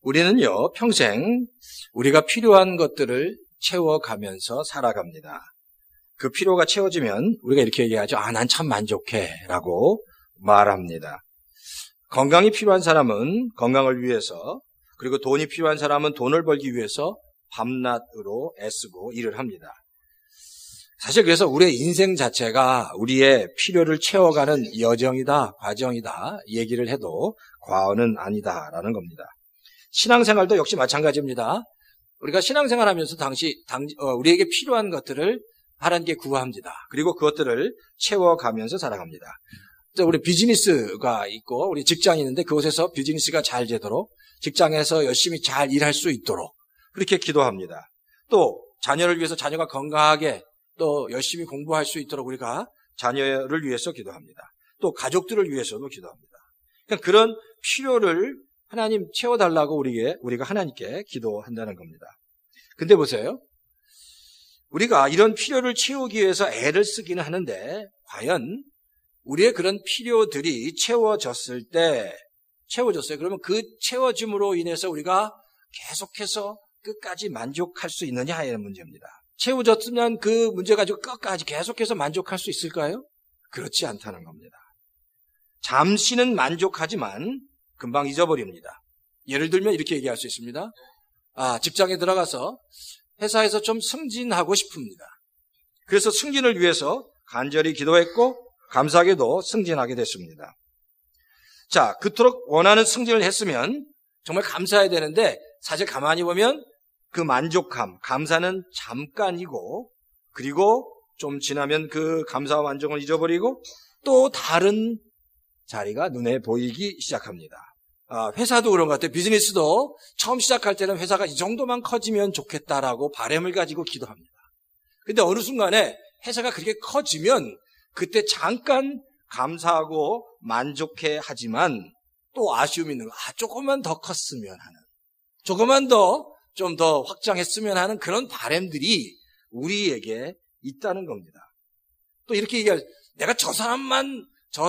우리는요, 평생 우리가 필요한 것들을 채워가면서 살아갑니다. 그 필요가 채워지면 우리가 이렇게 얘기하죠. 난 참 만족해 라고 말합니다. 건강이 필요한 사람은 건강을 위해서, 그리고 돈이 필요한 사람은 돈을 벌기 위해서 밤낮으로 애쓰고 일을 합니다. 사실 그래서 우리의 인생 자체가 우리의 필요를 채워가는 여정이다, 과정이다 얘기를 해도 과언은 아니다라는 겁니다. 신앙생활도 역시 마찬가지입니다. 우리가 신앙생활하면서 우리에게 필요한 것들을 하나님께 구합니다. 그리고 그것들을 채워가면서 살아갑니다. 우리 비즈니스가 있고 우리 직장이 있는데 그곳에서 비즈니스가 잘 되도록, 직장에서 열심히 잘 일할 수 있도록 그렇게 기도합니다. 또 자녀를 위해서 자녀가 건강하게 또 열심히 공부할 수 있도록 우리가 자녀를 위해서 기도합니다. 또 가족들을 위해서도 기도합니다. 그러니까 그런 필요를 하나님 채워달라고 우리가 하나님께 기도한다는 겁니다. 근데 보세요. 우리가 이런 필요를 채우기 위해서 애를 쓰기는 하는데 과연 우리의 그런 필요들이 채워졌어요. 그러면 그 채워짐으로 인해서 우리가 계속해서 끝까지 만족할 수 있느냐 이런 문제입니다. 채워졌으면 그 문제 가지고 끝까지 계속해서 만족할 수 있을까요? 그렇지 않다는 겁니다. 잠시는 만족하지만 금방 잊어버립니다. 예를 들면 이렇게 얘기할 수 있습니다. 직장에 들어가서 회사에서 좀 승진하고 싶습니다. 그래서 승진을 위해서 간절히 기도했고 감사하게도 승진하게 됐습니다. 자, 그토록 원하는 승진을 했으면 정말 감사해야 되는데 사실 가만히 보면 그 만족감, 감사는 잠깐이고 그리고 좀 지나면 그 감사와 만족을 잊어버리고 또 다른 자리가 눈에 보이기 시작합니다. 회사도 그런 것 같아요. 비즈니스도 처음 시작할 때는 회사가 이 정도만 커지면 좋겠다라고 바람을 가지고 기도합니다. 근데 어느 순간에 회사가 그렇게 커지면 그때 잠깐 감사하고 만족해 하지만 또 아쉬움이 있는 거. 조금만 더 컸으면 하는, 조금만 더 좀 더 확장했으면 하는 그런 바람들이 우리에게 있다는 겁니다. 또 이렇게 얘기할, 내가 저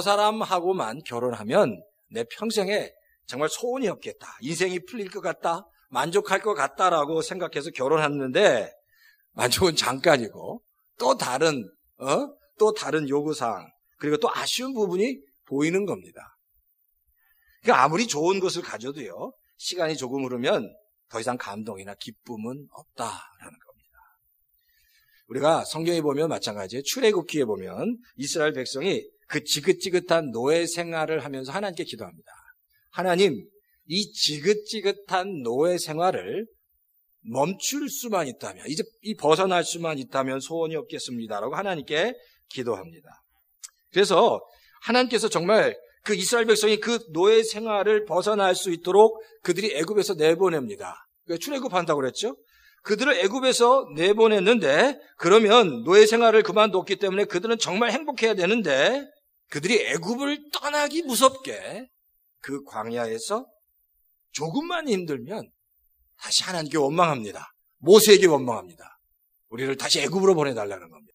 사람하고만 결혼하면 내 평생에 정말 소원이 없겠다. 인생이 풀릴 것 같다. 만족할 것 같다라고 생각해서 결혼했는데 만족은 잠깐이고 또 다른 요구사항 그리고 또 아쉬운 부분이 보이는 겁니다. 그러니까 아무리 좋은 것을 가져도요. 시간이 조금 흐르면 더 이상 감동이나 기쁨은 없다라는 겁니다. 우리가 성경에 보면 마찬가지예요. 출애굽기에 보면 이스라엘 백성이 그 지긋지긋한 노예 생활을 하면서 하나님께 기도합니다. 하나님, 이 지긋지긋한 노예 생활을 멈출 수만 있다면, 이제 이 벗어날 수만 있다면 소원이 없겠습니다라고 하나님께 기도합니다. 그래서 하나님께서 정말 그 이스라엘 백성이 그 노예 생활을 벗어날 수 있도록 그들이 애굽에서 내보냅니다. 출애굽한다고 그랬죠? 그들을 애굽에서 내보냈는데 그러면 노예 생활을 그만뒀기 때문에 그들은 정말 행복해야 되는데 그들이 애굽을 떠나기 무섭게 그 광야에서 조금만 힘들면 다시 하나님께 원망합니다. 모세에게 원망합니다. 우리를 다시 애굽으로 보내달라는 겁니다.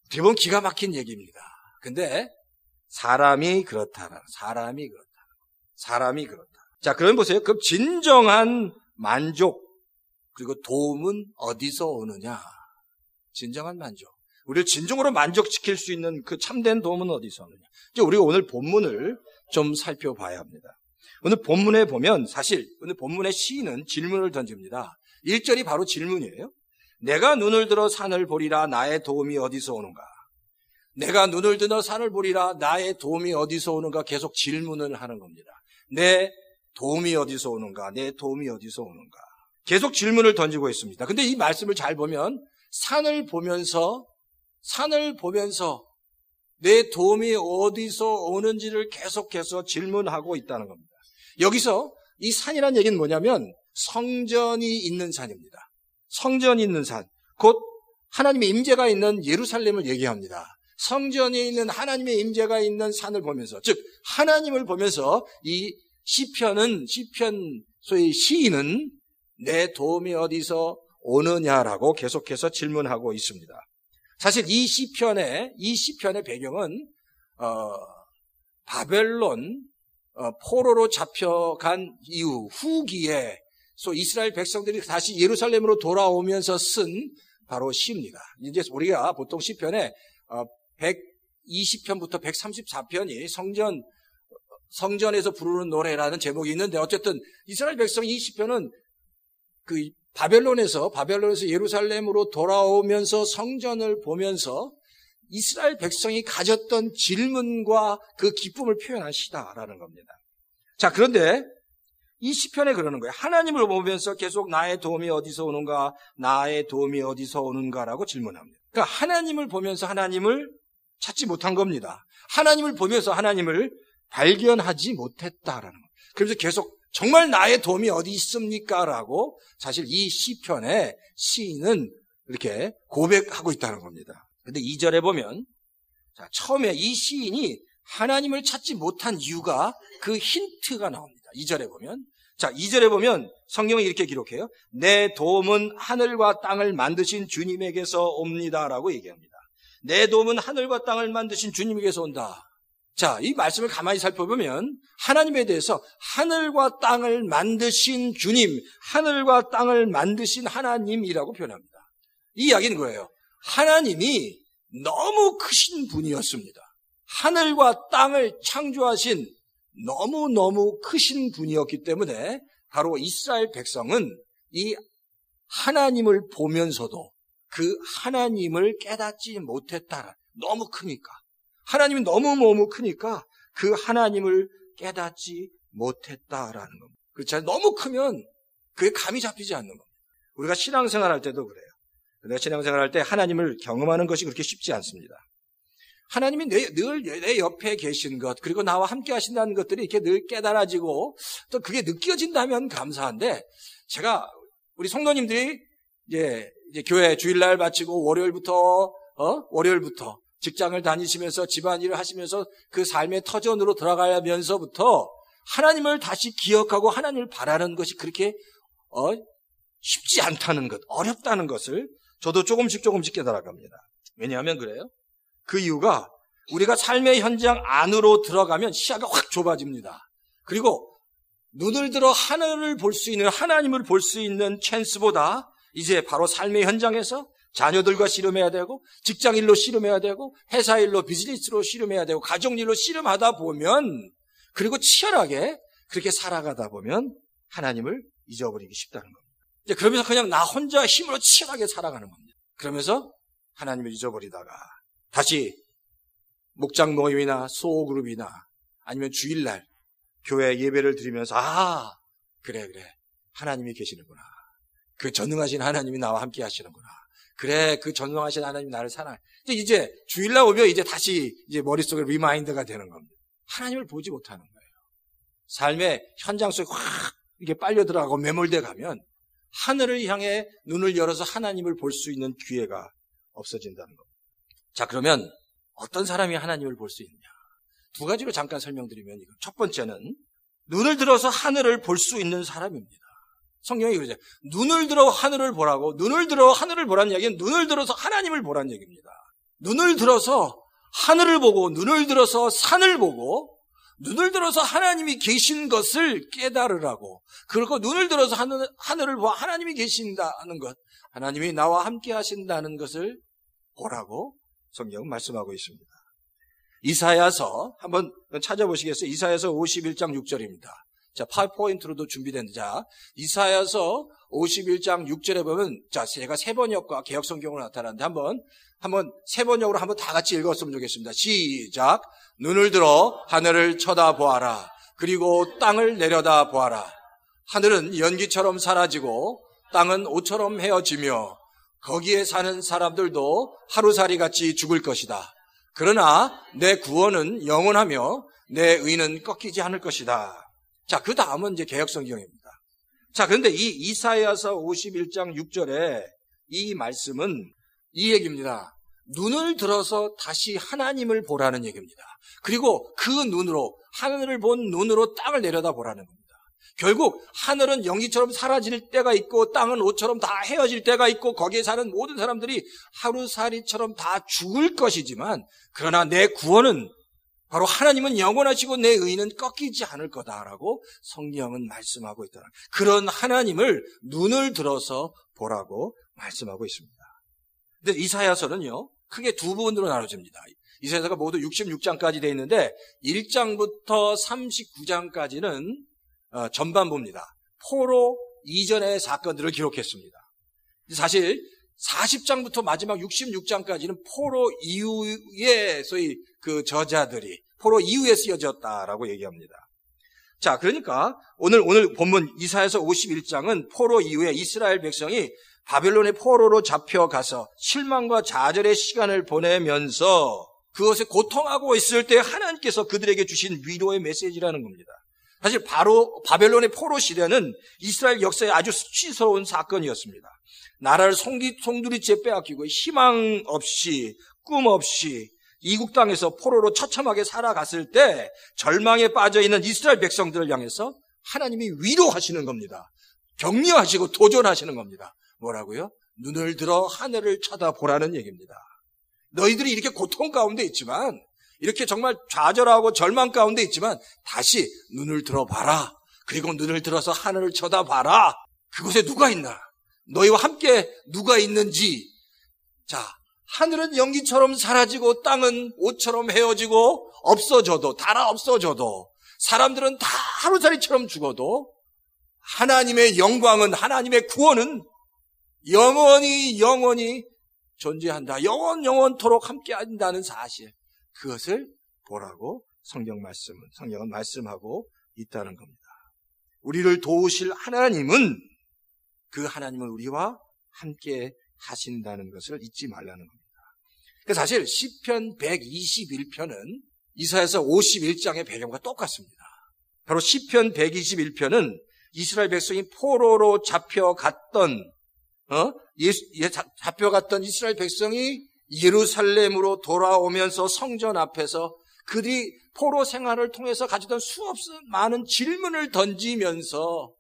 대부분 기가 막힌 얘기입니다. 근데 사람이 그렇다. 자, 그럼 보세요. 그럼 진정한 만족 그리고 도움은 어디서 오느냐? 진정한 만족. 우리를 진정으로 만족시킬 수 있는 그 참된 도움은 어디서 오느냐. 이제 우리가 오늘 본문을 좀 살펴봐야 합니다. 오늘 본문에 보면 사실 오늘 본문의 시인은 질문을 던집니다. 1절이 바로 질문이에요. 내가 눈을 들어 산을 보리라 나의 도움이 어디서 오는가. 내가 눈을 들어 산을 보리라 나의 도움이 어디서 오는가 계속 질문을 하는 겁니다. 내 도움이 어디서 오는가? 내 도움이 어디서 오는가? 계속 질문을 던지고 있습니다. 근데 이 말씀을 잘 보면 산을 보면서 내 도움이 어디서 오는지를 계속해서 질문하고 있다는 겁니다. 여기서 이 산이라는 얘기는 뭐냐면 성전이 있는 산입니다. 성전이 있는 산, 곧 하나님의 임재가 있는 예루살렘을 얘기합니다. 성전에 있는 하나님의 임재가 있는 산을 보면서, 즉 하나님을 보면서 이 소위 시인은 내 도움이 어디서 오느냐라고 계속해서 질문하고 있습니다. 사실 이 시편의 배경은 바벨론 포로로 잡혀간 이후 후기에 이스라엘 백성들이 다시 예루살렘으로 돌아오면서 쓴 바로 시입니다. 이제 우리가 보통 시편에 120편부터 134편이 성전에서 부르는 노래라는 제목이 있는데, 어쨌든 이스라엘 백성 이 시편은 그 바벨론에서 예루살렘으로 돌아오면서 성전을 보면서 이스라엘 백성이 가졌던 질문과 그 기쁨을 표현한 시다라는 겁니다. 자, 그런데 이 시편에 그러는 거예요. 하나님을 보면서 계속 나의 도움이 어디서 오는가, 나의 도움이 어디서 오는가라고 질문합니다. 그러니까 하나님을 보면서 하나님을 찾지 못한 겁니다. 하나님을 보면서 하나님을 발견하지 못했다라는 거예요. 그래서 계속 정말 나의 도움이 어디 있습니까? 라고 사실 이 시편의 시인은 이렇게 고백하고 있다는 겁니다. 그런데 2절에 보면, 자, 처음에 이 시인이 하나님을 찾지 못한 이유가 그 힌트가 나옵니다. 2절에 보면, 자, 2절에 보면 성경이 이렇게 기록해요. 내 도움은 하늘과 땅을 만드신 주님에게서 옵니다라고 얘기합니다. 내 도움은 하늘과 땅을 만드신 주님에게서 온다. 자, 이 말씀을 가만히 살펴보면 하나님에 대해서 하늘과 땅을 만드신 주님, 하늘과 땅을 만드신 하나님이라고 표현합니다. 이 이야기는 거예요. 하나님이 너무 크신 분이었습니다. 하늘과 땅을 창조하신 너무너무 크신 분이었기 때문에 바로 이스라엘 백성은 이 하나님을 보면서도 그 하나님을 깨닫지 못했다. 너무 크니까. 하나님이 너무 크니까 그 하나님을 깨닫지 못했다라는 겁니다. 그렇죠? 너무 크면 그게 감이 잡히지 않는 겁니다. 우리가 신앙생활 할 때도 그래요. 우리가 신앙생활 할 때 하나님을 경험하는 것이 그렇게 쉽지 않습니다. 하나님이 늘 내 옆에 계신 것, 그리고 나와 함께 하신다는 것들이 이렇게 늘 깨달아지고 또 그게 느껴진다면 감사한데, 제가 우리 성도님들이 이제 교회 주일날 마치고 월요일부터 직장을 다니시면서 집안일을 하시면서 그 삶의 터전으로 들어가면서부터 하나님을 다시 기억하고 하나님을 바라는 것이 그렇게 쉽지 않다는 것, 어렵다는 것을 저도 조금씩 깨달아갑니다. 왜냐하면 그래요. 그 이유가 우리가 삶의 현장 안으로 들어가면 시야가 확 좁아집니다. 그리고 눈을 들어 하늘을 볼 수 있는, 하나님을 볼 수 있는 찬스보다 이제 바로 삶의 현장에서 자녀들과 씨름해야 되고, 직장일로 씨름해야 되고, 회사일로 비즈니스로 씨름해야 되고, 가정일로 씨름하다 보면, 그리고 치열하게 그렇게 살아가다 보면 하나님을 잊어버리기 쉽다는 겁니다. 이제 그러면서 그냥 나 혼자 힘으로 치열하게 살아가는 겁니다. 그러면서 하나님을 잊어버리다가 다시 목장 모임이나 소그룹이나 아니면 주일날 교회 예배를 드리면서 그래 하나님이 계시는구나. 그 전능하신 하나님이 나와 함께 하시는구나. 그래, 그 전능하신 하나님이 나를 사랑해. 이제 주일날 오면 이제 다시 머릿속에 리마인드가 되는 겁니다. 하나님을 보지 못하는 거예요. 삶의 현장 속에 확 이게 빨려 들어가고 매몰돼 가면 하늘을 향해 눈을 열어서 하나님을 볼 수 있는 기회가 없어진다는 겁니다. 자, 그러면 어떤 사람이 하나님을 볼 수 있느냐? 두 가지로 잠깐 설명드리면, 첫 번째는 눈을 들어서 하늘을 볼 수 있는 사람입니다. 성경이 그러죠. 눈을 들어 하늘을 보라고. 눈을 들어 하늘을 보라는 얘기는 눈을 들어서 하나님을 보라는 얘기입니다. 눈을 들어서 하늘을 보고, 눈을 들어서 산을 보고, 눈을 들어서 하나님이 계신 것을 깨달으라고. 그리고 눈을 들어서 하늘을 보아 하나님이 계신다는 것, 하나님이 나와 함께 하신다는 것을 보라고 성경은 말씀하고 있습니다. 이사야서 한번 찾아보시겠어요? 이사야서 51장 6절입니다. 자, 파워포인트로도 준비된, 자, 이사야서 51장 6절에 보면, 자, 제가 세번역과 개역성경으로 나타나는데 한번 세번역으로 한번 다 같이 읽었으면 좋겠습니다. 시작. 눈을 들어 하늘을 쳐다보아라. 그리고 땅을 내려다보아라. 하늘은 연기처럼 사라지고 땅은 옷처럼 헤어지며 거기에 사는 사람들도 하루살이같이 죽을 것이다. 그러나 내 구원은 영원하며 내 의는 꺾이지 않을 것이다. 자, 그 다음은 이제 개역성경입니다. 자, 그런데 이 이사야서 51장 6절에 이 말씀은 이 얘기입니다. 눈을 들어서 다시 하나님을 보라는 얘기입니다. 그리고 그 눈으로, 하늘을 본 눈으로 땅을 내려다보라는 겁니다. 결국 하늘은 연기처럼 사라질 때가 있고 땅은 옷처럼 다 헤어질 때가 있고 거기에 사는 모든 사람들이 하루살이처럼 다 죽을 것이지만, 그러나 내 구원은, 바로 하나님은 영원하시고 내 의는 꺾이지 않을 거다라고 성경은 말씀하고 있다. 그런 하나님을 눈을 들어서 보라고 말씀하고 있습니다. 근데 이사야서는요, 크게 두 부분으로 나눠집니다. 이사야서가 모두 66장까지 되어 있는데 1장부터 39장까지는 전반부입니다. 포로 이전의 사건들을 기록했습니다. 사실 40장부터 마지막 66장까지는 포로 이후에 소위 그 저자들이 포로 이후에 쓰여졌다라고 얘기합니다. 자, 그러니까 오늘 본문 이사야서 51장은 포로 이후에 이스라엘 백성이 바벨론의 포로로 잡혀가서 실망과 좌절의 시간을 보내면서 그것에 고통하고 있을 때 하나님께서 그들에게 주신 위로의 메시지라는 겁니다. 사실 바로 바벨론의 포로 시대는 이스라엘 역사에 아주 수치스러운 사건이었습니다. 나라를 송두리째 빼앗기고 희망 없이, 꿈 없이 이국 땅에서 포로로 처참하게 살아갔을 때 절망에 빠져있는 이스라엘 백성들을 향해서 하나님이 위로하시는 겁니다. 격려하시고 도전하시는 겁니다. 뭐라고요? 눈을 들어 하늘을 쳐다보라는 얘기입니다. 너희들이 이렇게 고통 가운데 있지만, 이렇게 정말 좌절하고 절망 가운데 있지만 다시 눈을 들어봐라. 그리고 눈을 들어서 하늘을 쳐다봐라. 그곳에 누가 있나? 너희와 함께 누가 있는지. 자, 하늘은 연기처럼 사라지고 땅은 옷처럼 헤어지고 없어져도, 달아 없어져도, 사람들은 다 하루살이처럼 죽어도 하나님의 영광은, 하나님의 구원은 영원히 존재한다. 영원토록 함께 한다는 사실, 그것을 보라고 성경은 말씀하고 있다는 겁니다. 우리를 도우실 하나님은, 그 하나님은 우리와 함께 하신다는 것을 잊지 말라는 겁니다. 사실 시편 121편은 이사야서 51장의 배경과 똑같습니다. 바로 시편 121편은 이스라엘 백성이 포로로 잡혀갔던 이스라엘 백성이 예루살렘으로 돌아오면서 성전 앞에서 그들이 포로 생활을 통해서 가지던 수없이 많은 질문을 던지면서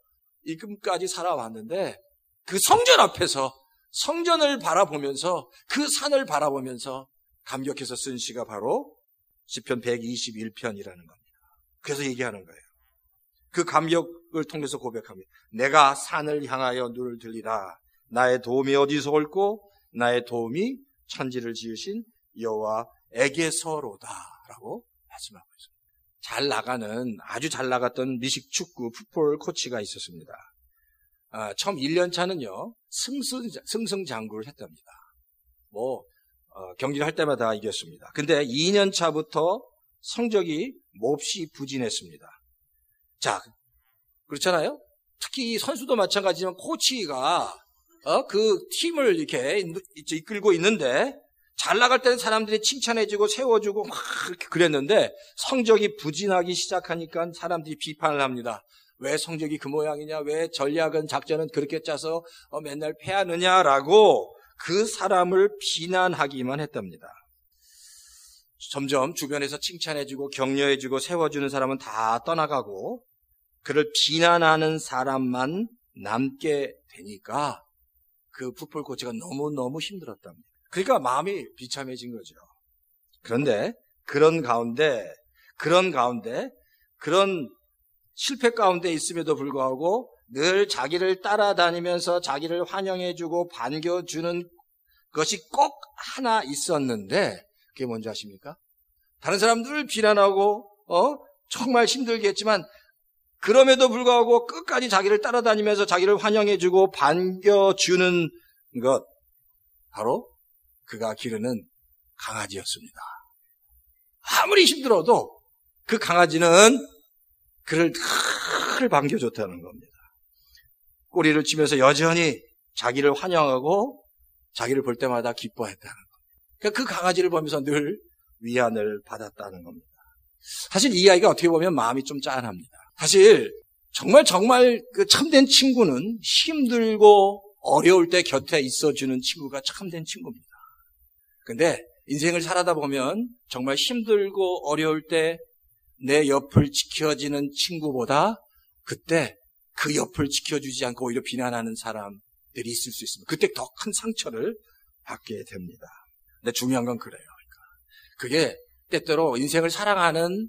지금까지 살아왔는데, 그 성전 앞에서 성전을 바라보면서, 그 산을 바라보면서 감격해서 쓴 시가 바로 시편 121편이라는 겁니다. 그래서 얘기하는 거예요. 그 감격을 통해서 고백합니다. 내가 산을 향하여 눈을 들리라. 나의 도움이 어디서 올고 나의 도움이 천지를 지으신 여호와에게서로다 라고 말씀하고 있습니다. 아주 잘 나갔던 미식 축구 풋볼 코치가 있었습니다. 처음 1년 차는요, 승승장구를 했답니다. 경기를 할 때마다 이겼습니다. 근데 2년 차부터 성적이 몹시 부진했습니다. 자, 그렇잖아요? 특히 선수도 마찬가지지만 코치가 그 팀을 이렇게 이끌고 있는데, 잘 나갈 때는 사람들이 칭찬해주고 세워주고 막 이렇게 그랬는데, 성적이 부진하기 시작하니까 사람들이 비판을 합니다. 왜 성적이 그 모양이냐? 왜 전략은, 작전은 그렇게 짜서 맨날 패하느냐라고 그 사람을 비난하기만 했답니다. 점점 주변에서 칭찬해주고 격려해주고 세워주는 사람은 다 떠나가고 그를 비난하는 사람만 남게 되니까 그 풋볼 코치가 너무너무 힘들었답니다. 그러니까 마음이 비참해진 거죠. 그런데 그런 가운데 그런 실패 가운데 있음에도 불구하고 늘 자기를 따라다니면서 자기를 환영해주고 반겨주는 것이 꼭 하나 있었는데, 그게 뭔지 아십니까? 다른 사람들을 비난하고 정말 힘들게 했지만 그럼에도 불구하고 끝까지 자기를 따라다니면서 자기를 환영해주고 반겨주는 것, 바로 그가 기르는 강아지였습니다. 아무리 힘들어도 그 강아지는 그를 늘 반겨줬다는 겁니다. 꼬리를 치면서 여전히 자기를 환영하고 자기를 볼 때마다 기뻐했다는 겁니다. 그러니까 그 강아지를 보면서 늘 위안을 받았다는 겁니다. 사실 이 아이가 어떻게 보면 마음이 좀 짠합니다. 사실 정말 그 참된 친구는 힘들고 어려울 때 곁에 있어주는 친구가 참된 친구입니다. 근데 인생을 살아다 보면 정말 힘들고 어려울 때 내 옆을 지켜주는 친구보다 그때 그 옆을 지켜주지 않고 오히려 비난하는 사람들이 있을 수 있습니다. 그때 더 큰 상처를 받게 됩니다. 근데 중요한 건 그래요. 그게 때때로 인생을 살아가는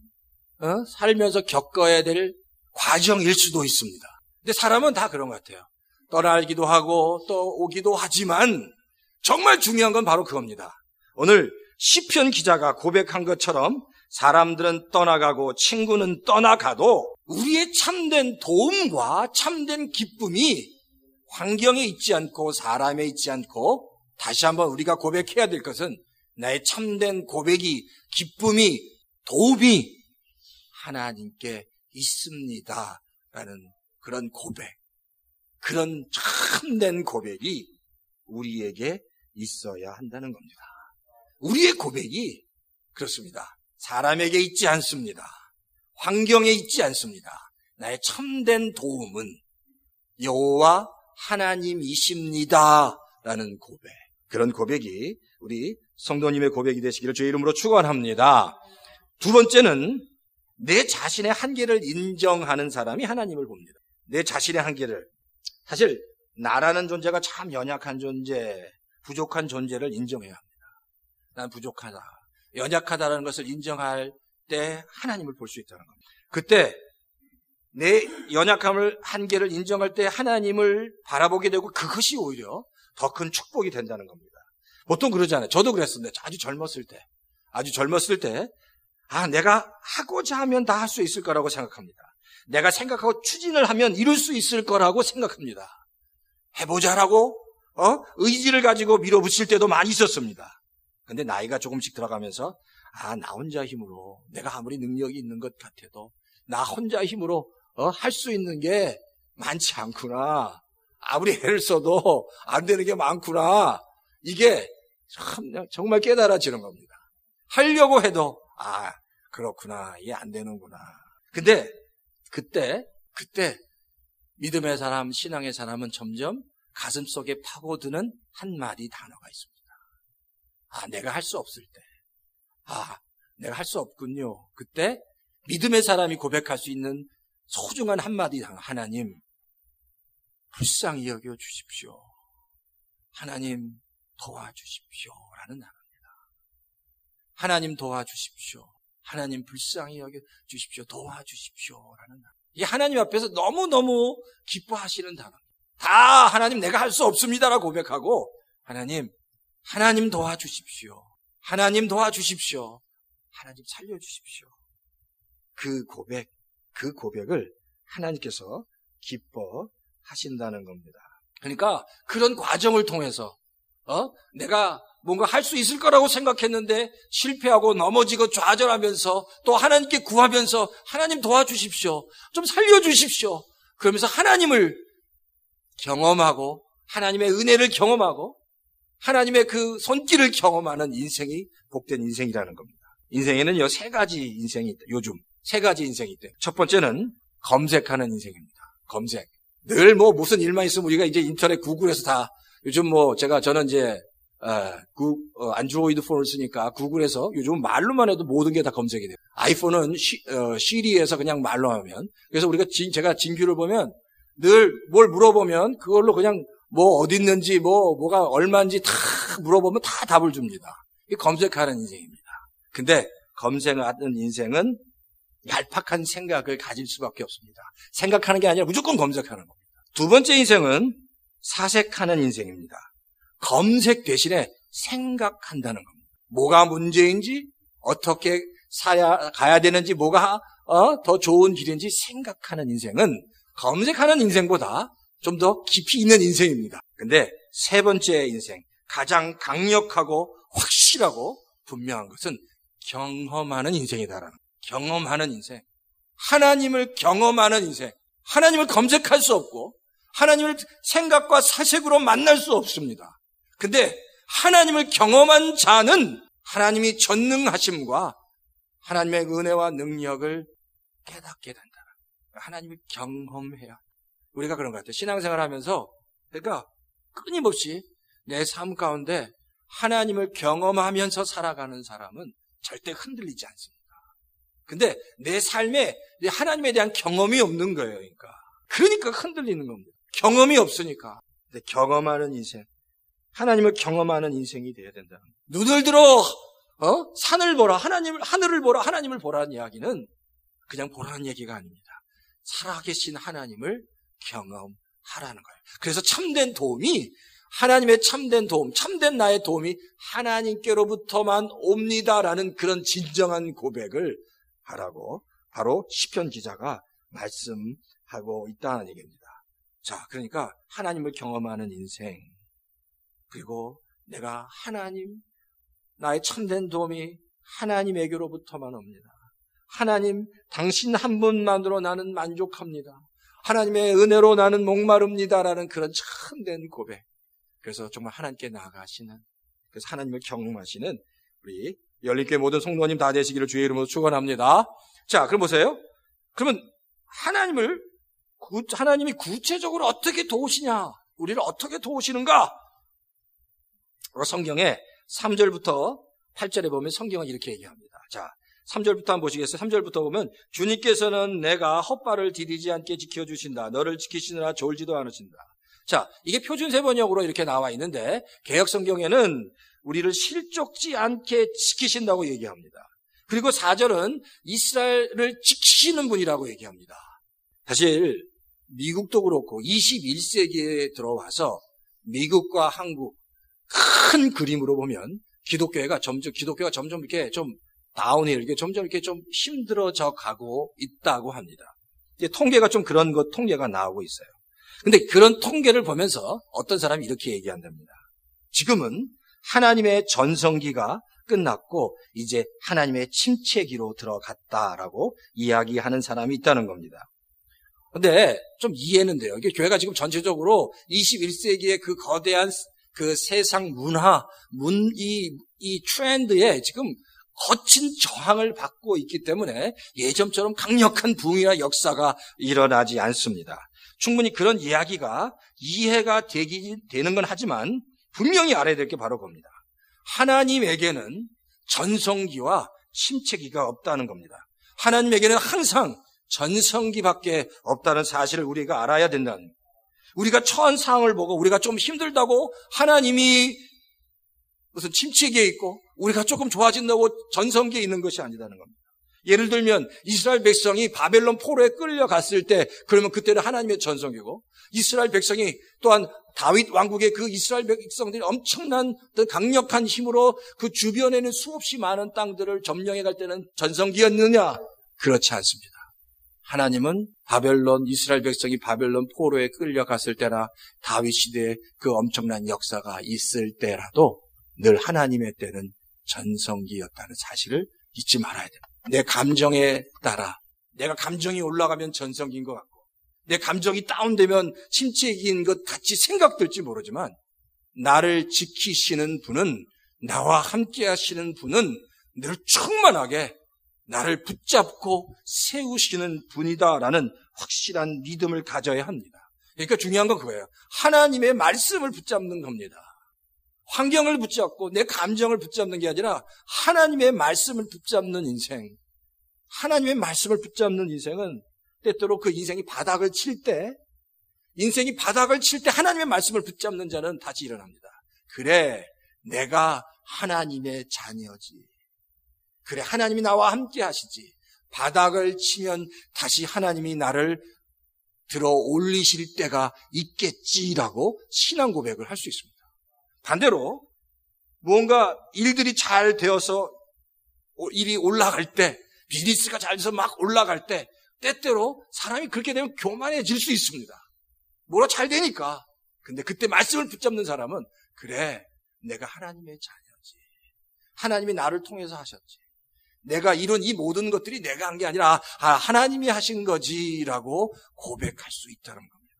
살면서 겪어야 될 과정일 수도 있습니다. 근데 사람은 다 그런 것 같아요. 떠나기도 하고 또 오기도 하지만 정말 중요한 건 바로 그겁니다. 오늘 시편 기자가 고백한 것처럼 사람들은 떠나가고 친구는 떠나가도 우리의 참된 도움과 참된 기쁨이 환경에 있지 않고 사람에 있지 않고 다시 한번 우리가 고백해야 될 것은 나의 참된 고백이 기쁨이 도움이 하나님께 있습니다 라는 그런 고백, 그런 참된 고백이 우리에게 있어야 한다는 겁니다. 우리의 고백이 그렇습니다. 사람에게 있지 않습니다. 환경에 있지 않습니다. 나의 참된 도움은 여호와 하나님이십니다 라는 고백, 그런 고백이 우리 성도님의 고백이 되시기를 주의 이름으로 축원합니다. 두 번째는 내 자신의 한계를 인정하는 사람이 하나님을 봅니다. 내 자신의 한계를, 사실 나라는 존재가 참 연약한 존재, 부족한 존재를 인정해야 합니다. 난 부족하다, 연약하다라는 것을 인정할 때 하나님을 볼 수 있다는 겁니다. 그때 내 연약함을, 한계를 인정할 때 하나님을 바라보게 되고 그것이 오히려 더 큰 축복이 된다는 겁니다. 보통 그러잖아요. 저도 그랬습니다. 아주 젊었을 때 내가 하고자 하면 다 할 수 있을 거라고 생각합니다. 내가 생각하고 추진을 하면 이룰 수 있을 거라고 생각합니다. 해보자라고 의지를 가지고 밀어붙일 때도 많이 있었습니다. 근데 나이가 조금씩 들어가면서 나 혼자 힘으로, 내가 아무리 능력이 있는 것 같아도 나 혼자 힘으로 할 수 있는 게 많지 않구나. 아무리 애를 써도 안 되는 게 많구나. 이게 정말 깨달아지는 겁니다. 하려고 해도 그렇구나, 이게 안 되는구나. 근데 그때 믿음의 사람, 신앙의 사람은 점점 가슴속에 파고드는 한마디 단어가 있습니다. 내가 할 수 없을 때, 내가 할 수 없군요. 그때 믿음의 사람이 고백할 수 있는 소중한 한마디 단어, 하나님 불쌍히 여겨 주십시오. 하나님 도와주십시오 라는 단어입니다. 하나님 도와주십시오. 하나님 불쌍히 여겨 주십시오. 도와주십시오 라는 단어. 이게 하나님 앞에서 너무너무 기뻐하시는 단어입니다. 다 하나님 내가 할 수 없습니다라고 고백하고 하나님 도와주십시오. 하나님 도와주십시오. 하나님 살려주십시오. 그 고백을 하나님께서 기뻐하신다는 겁니다. 그러니까 그런 과정을 통해서 내가 뭔가 할 수 있을 거라고 생각했는데 실패하고 넘어지고 좌절하면서 또 하나님께 구하면서 하나님 도와주십시오. 좀 살려주십시오. 그러면서 하나님을 경험하고 하나님의 은혜를 경험하고 하나님의 그 손길을 경험하는 인생이 복된 인생이라는 겁니다. 인생에는요, 세 가지 인생이 있다. 요즘 세 가지 인생이 있다. 첫 번째는 검색하는 인생입니다. 검색. 늘 무슨 일만 있으면 우리가 이제 인터넷 구글에서 다 요즘 저는 이제 안드로이드 폰을 쓰니까 구글에서 요즘 말로만 해도 모든 게 다 검색이 돼요. 아이폰은 시리에서 그냥 말로 하면, 그래서 제가 진규를 보면 늘 뭘 물어보면 그걸로 그냥 어디 있는지 뭐가 얼마인지 다 물어보면 다 답을 줍니다. 이게 검색하는 인생입니다. 근데 검색하는 인생은 얄팍한 생각을 가질 수밖에 없습니다. 생각하는 게 아니라 무조건 검색하는 겁니다. 두 번째 인생은 사색하는 인생입니다. 검색 대신에 생각한다는 겁니다. 뭐가 문제인지, 어떻게 가야 되는지, 뭐가 더 좋은 길인지 생각하는 인생은 검색하는 인생보다 좀 더 깊이 있는 인생입니다. 근데 세 번째 인생, 가장 강력하고 확실하고 분명한 것은 경험하는 인생이다라는 거예요. 경험하는 인생. 하나님을 경험하는 인생. 하나님을 검색할 수 없고 하나님을 생각과 사색으로 만날 수 없습니다. 근데 하나님을 경험한 자는 하나님이 전능하심과 하나님의 은혜와 능력을 깨닫게 된다. 하나님을 경험해야. 우리가 그런 것 같아요. 신앙생활 하면서 그러니까 끊임없이 내 삶 가운데 하나님을 경험하면서 살아가는 사람은 절대 흔들리지 않습니다. 근데 내 삶에 하나님에 대한 경험이 없는 거예요. 그러니까 흔들리는 겁니다. 경험이 없으니까. 근데 경험하는 인생, 하나님을 경험하는 인생이 되어야 된다. 눈을 들어 산을 보라, 하늘을 보라, 하나님을 보라는 이야기는 그냥 보라는 얘기가 아닙니다. 살아계신 하나님을 경험하라는 거예요. 그래서 참된 도움이, 하나님의 참된 도움, 참된 나의 도움이 하나님께로부터만 옵니다라는 그런 진정한 고백을 하라고 바로 시편 기자가 말씀하고 있다는 얘기입니다. 자, 그러니까 하나님을 경험하는 인생, 그리고 내가 나의 참된 도움이 하나님에게로부터만 옵니다. 하나님, 당신 한 분만으로 나는 만족합니다. 하나님의 은혜로 나는 목마릅니다라는 그런 참된 고백. 그래서 정말 하나님께 나아가시는, 그래서 하나님을 경험하시는 우리 열린교회 모든 성도님 다 되시기를 주의 이름으로 축원합니다. 자, 그럼 보세요. 그러면 하나님이 구체적으로 어떻게 도우시냐? 우리를 어떻게 도우시는가? 성경에 3절부터 8절에 보면 성경은 이렇게 얘기합니다. 자, 3절부터 한번 보시겠어요? 3절부터 보면 주님께서는 내가 헛발을 디디지 않게 지켜주신다. 너를 지키시느라 졸지도 않으신다. 자, 이게 표준 세번역으로 이렇게 나와 있는데 개역 성경에는 우리를 실족지 않게 지키신다고 얘기합니다. 그리고 4절은 이스라엘을 지키시는 분이라고 얘기합니다. 사실 미국도 그렇고 21세기에 들어와서 미국과 한국 큰 그림으로 보면 기독교가 점점 이렇게 좀 다운힐, 점점 이렇게 좀 힘들어져 가고 있다고 합니다. 이제 통계가 좀 그런 통계가 나오고 있어요. 근데 그런 통계를 보면서 어떤 사람이 이렇게 얘기한답니다. 지금은 하나님의 전성기가 끝났고 이제 하나님의 침체기로 들어갔다라고 이야기하는 사람이 있다는 겁니다. 근데 좀 이해는 돼요. 이게 교회가 지금 전체적으로 21세기의 그 거대한 그 세상 문화, 이 트렌드에 지금 거친 저항을 받고 있기 때문에 예전처럼 강력한 부흥이나 역사가 일어나지 않습니다. 충분히 그런 이야기가 이해가 되는 건 하지만 분명히 알아야 될 게 바로 겁니다. 하나님에게는 전성기와 침체기가 없다는 겁니다. 하나님에게는 항상 전성기밖에 없다는 사실을 우리가 알아야 된다는, 우리가 처한 상황을 보고 우리가 좀 힘들다고 하나님이 무슨 침체기에 있고 우리가 조금 좋아진다고 전성기에 있는 것이 아니라는 겁니다. 예를 들면 이스라엘 백성이 바벨론 포로에 끌려갔을 때, 그러면 그때는 하나님의 전성기고, 이스라엘 백성이 또한 다윗 왕국의 그 이스라엘 백성들이 엄청난 강력한 힘으로 그 주변에는 수없이 많은 땅들을 점령해 갈 때는 전성기였느냐? 그렇지 않습니다. 하나님은 이스라엘 백성이 바벨론 포로에 끌려갔을 때나 다윗 시대에 그 엄청난 역사가 있을 때라도 늘 하나님의 때는 전성기였다는 사실을 잊지 말아야 됩니다. 내 감정에 따라, 내가 감정이 올라가면 전성기인 것 같고, 내 감정이 다운되면 침체기인 것 같이 생각될지 모르지만, 나를 지키시는 분은, 나와 함께 하시는 분은 늘 충만하게 나를 붙잡고 세우시는 분이다라는 확실한 믿음을 가져야 합니다. 그러니까 중요한 건 그거예요. 하나님의 말씀을 붙잡는 겁니다. 환경을 붙잡고 내 감정을 붙잡는 게 아니라 하나님의 말씀을 붙잡는 인생. 하나님의 말씀을 붙잡는 인생은 때때로 그 인생이 바닥을 칠 때, 하나님의 말씀을 붙잡는 자는 다시 일어납니다. 그래, 내가 하나님의 자녀지. 그래, 하나님이 나와 함께 하시지. 바닥을 치면 다시 하나님이 나를 들어 올리실 때가 있겠지라고 신앙 고백을 할 수 있습니다. 반대로 뭔가 일들이 잘 되어서 일이 올라갈 때, 비즈니스가 잘 돼서 막 올라갈 때, 때때로 사람이 그렇게 되면 교만해질 수 있습니다. 뭐가 잘 되니까. 근데 그때 말씀을 붙잡는 사람은, 그래, 내가 하나님의 자녀지. 하나님이 나를 통해서 하셨지. 내가 이룬 이 모든 것들이 내가 한 게 아니라 하나님이 하신 거지라고 고백할 수 있다는 겁니다.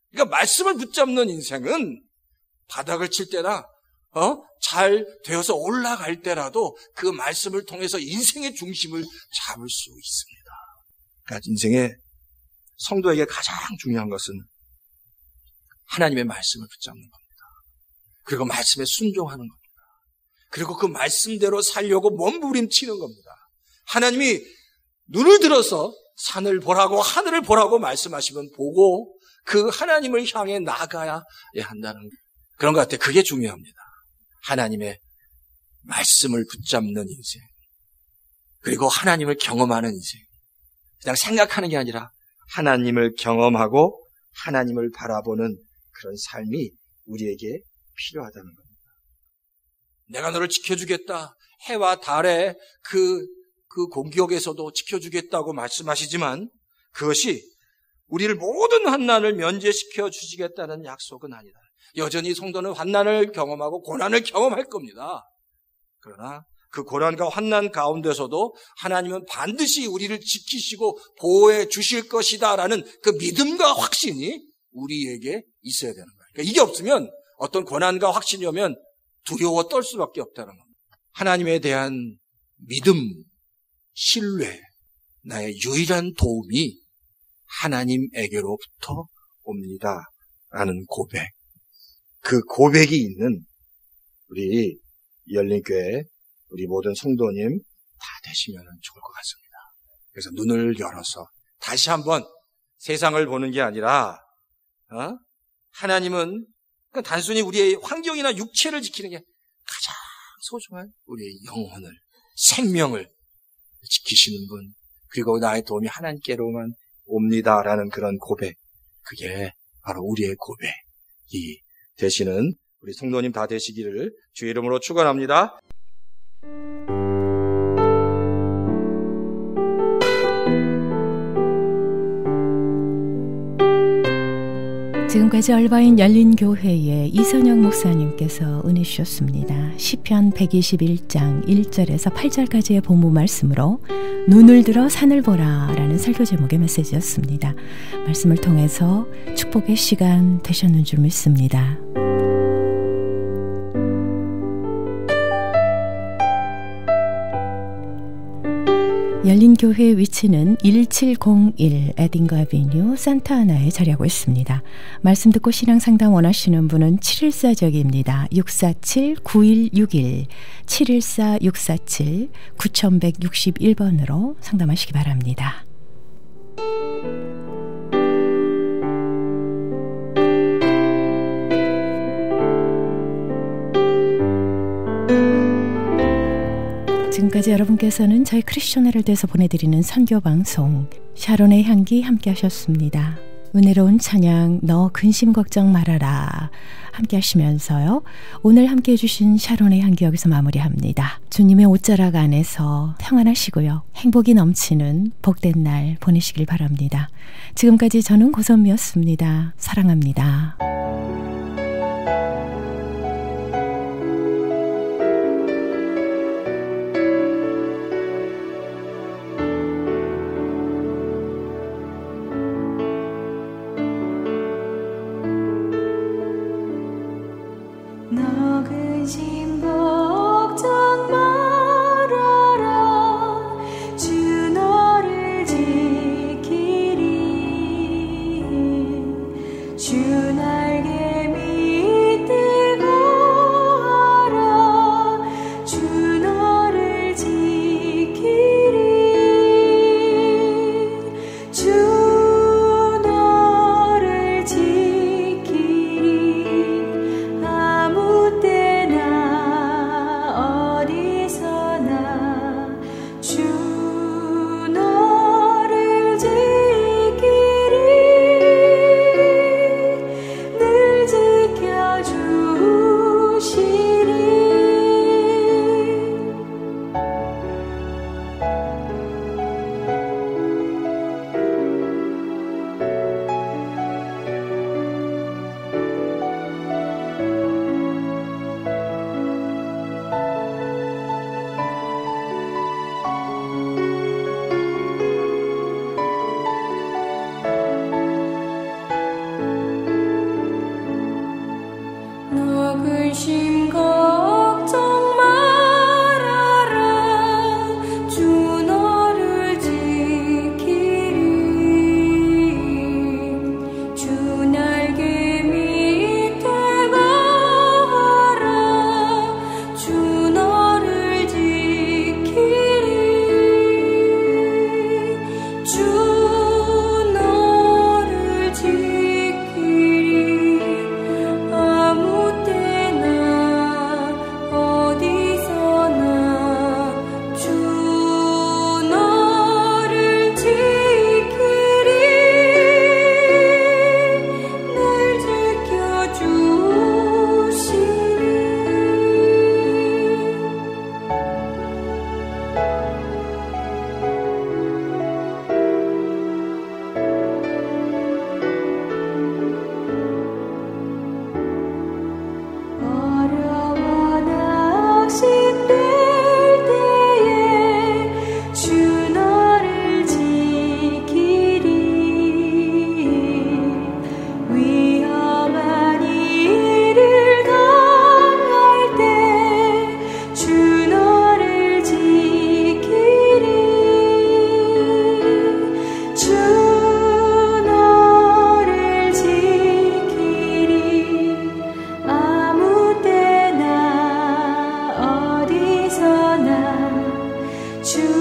그러니까 말씀을 붙잡는 인생은 바닥을 칠 때나 잘 되어서 올라갈 때라도 그 말씀을 통해서 인생의 중심을 잡을 수 있습니다. 그러니까 인생의 성도에게 가장 중요한 것은 하나님의 말씀을 붙잡는 겁니다. 그리고 말씀에 순종하는 겁니다. 그리고 그 말씀대로 살려고 몸부림치는 겁니다. 하나님이 눈을 들어서 산을 보라고 하늘을 보라고 말씀하시면 보고 그 하나님을 향해 나가야 한다는 그런 것 같아요. 그게 중요합니다. 하나님의 말씀을 붙잡는 인생, 그리고 하나님을 경험하는 인생. 그냥 생각하는 게 아니라 하나님을 경험하고 하나님을 바라보는 그런 삶이 우리에게 필요하다는 겁니다. 내가 너를 지켜주겠다. 해와 달의 그 공격에서도 지켜주겠다고 말씀하시지만 그것이 우리를 모든 환난을 면제시켜 주시겠다는 약속은 아니다. 여전히 성도는 환난을 경험하고 고난을 경험할 겁니다. 그러나 그 고난과 환난 가운데서도 하나님은 반드시 우리를 지키시고 보호해 주실 것이다라는 그 믿음과 확신이 우리에게 있어야 되는 거예요. 그러니까 이게 없으면 어떤 고난과 확신이 오면 두려워 떨 수밖에 없다는 겁니다. 하나님에 대한 믿음, 신뢰, 나의 유일한 도움이 하나님에게로부터 옵니다. 라는 고백. 그 고백이 있는 우리 열린교회, 우리 모든 성도님 다 되시면 좋을 것 같습니다. 그래서 눈을 열어서 다시 한번 세상을 보는 게 아니라 하나님은 단순히 우리의 환경이나 육체를 지키는 게 가장 소중한 우리의 영혼을, 생명을 지키시는 분, 그리고 나의 도움이 하나님께로만 옵니다라는 그런 고백, 그게 바로 우리의 고백이 되시는 우리 성도님 다 되시기를 주의 이름으로 축원합니다. 지금까지 얼바인 열린교회의 이선영 목사님께서 은혜 주셨습니다. 시편 121장 1절에서 8절까지의 본문 말씀으로 눈을 들어 산을 보라 라는 설교 제목의 메시지였습니다. 말씀을 통해서 축복의 시간 되셨는 줄 믿습니다. 열린교회의 위치는 1701 에딩거 애비뉴 산타아나에 자리하고 있습니다. 말씀 듣고 신앙상담 원하시는 분은 714적입니다. 647-9161 714-647-9161번으로 상담하시기 바랍니다. 지금까지 여러분께서는 저희 크리스천회를 대해서 보내드리는 선교방송 샤론의 향기 함께 하셨습니다. 은혜로운 찬양 너 근심 걱정 말아라 함께 하시면서요. 오늘 함께 해주신 샤론의 향기 여기서 마무리합니다. 주님의 옷자락 안에서 평안하시고요. 행복이 넘치는 복된 날 보내시길 바랍니다. 지금까지 저는 고선미였습니다. 사랑합니다. 주 날개 밑에 주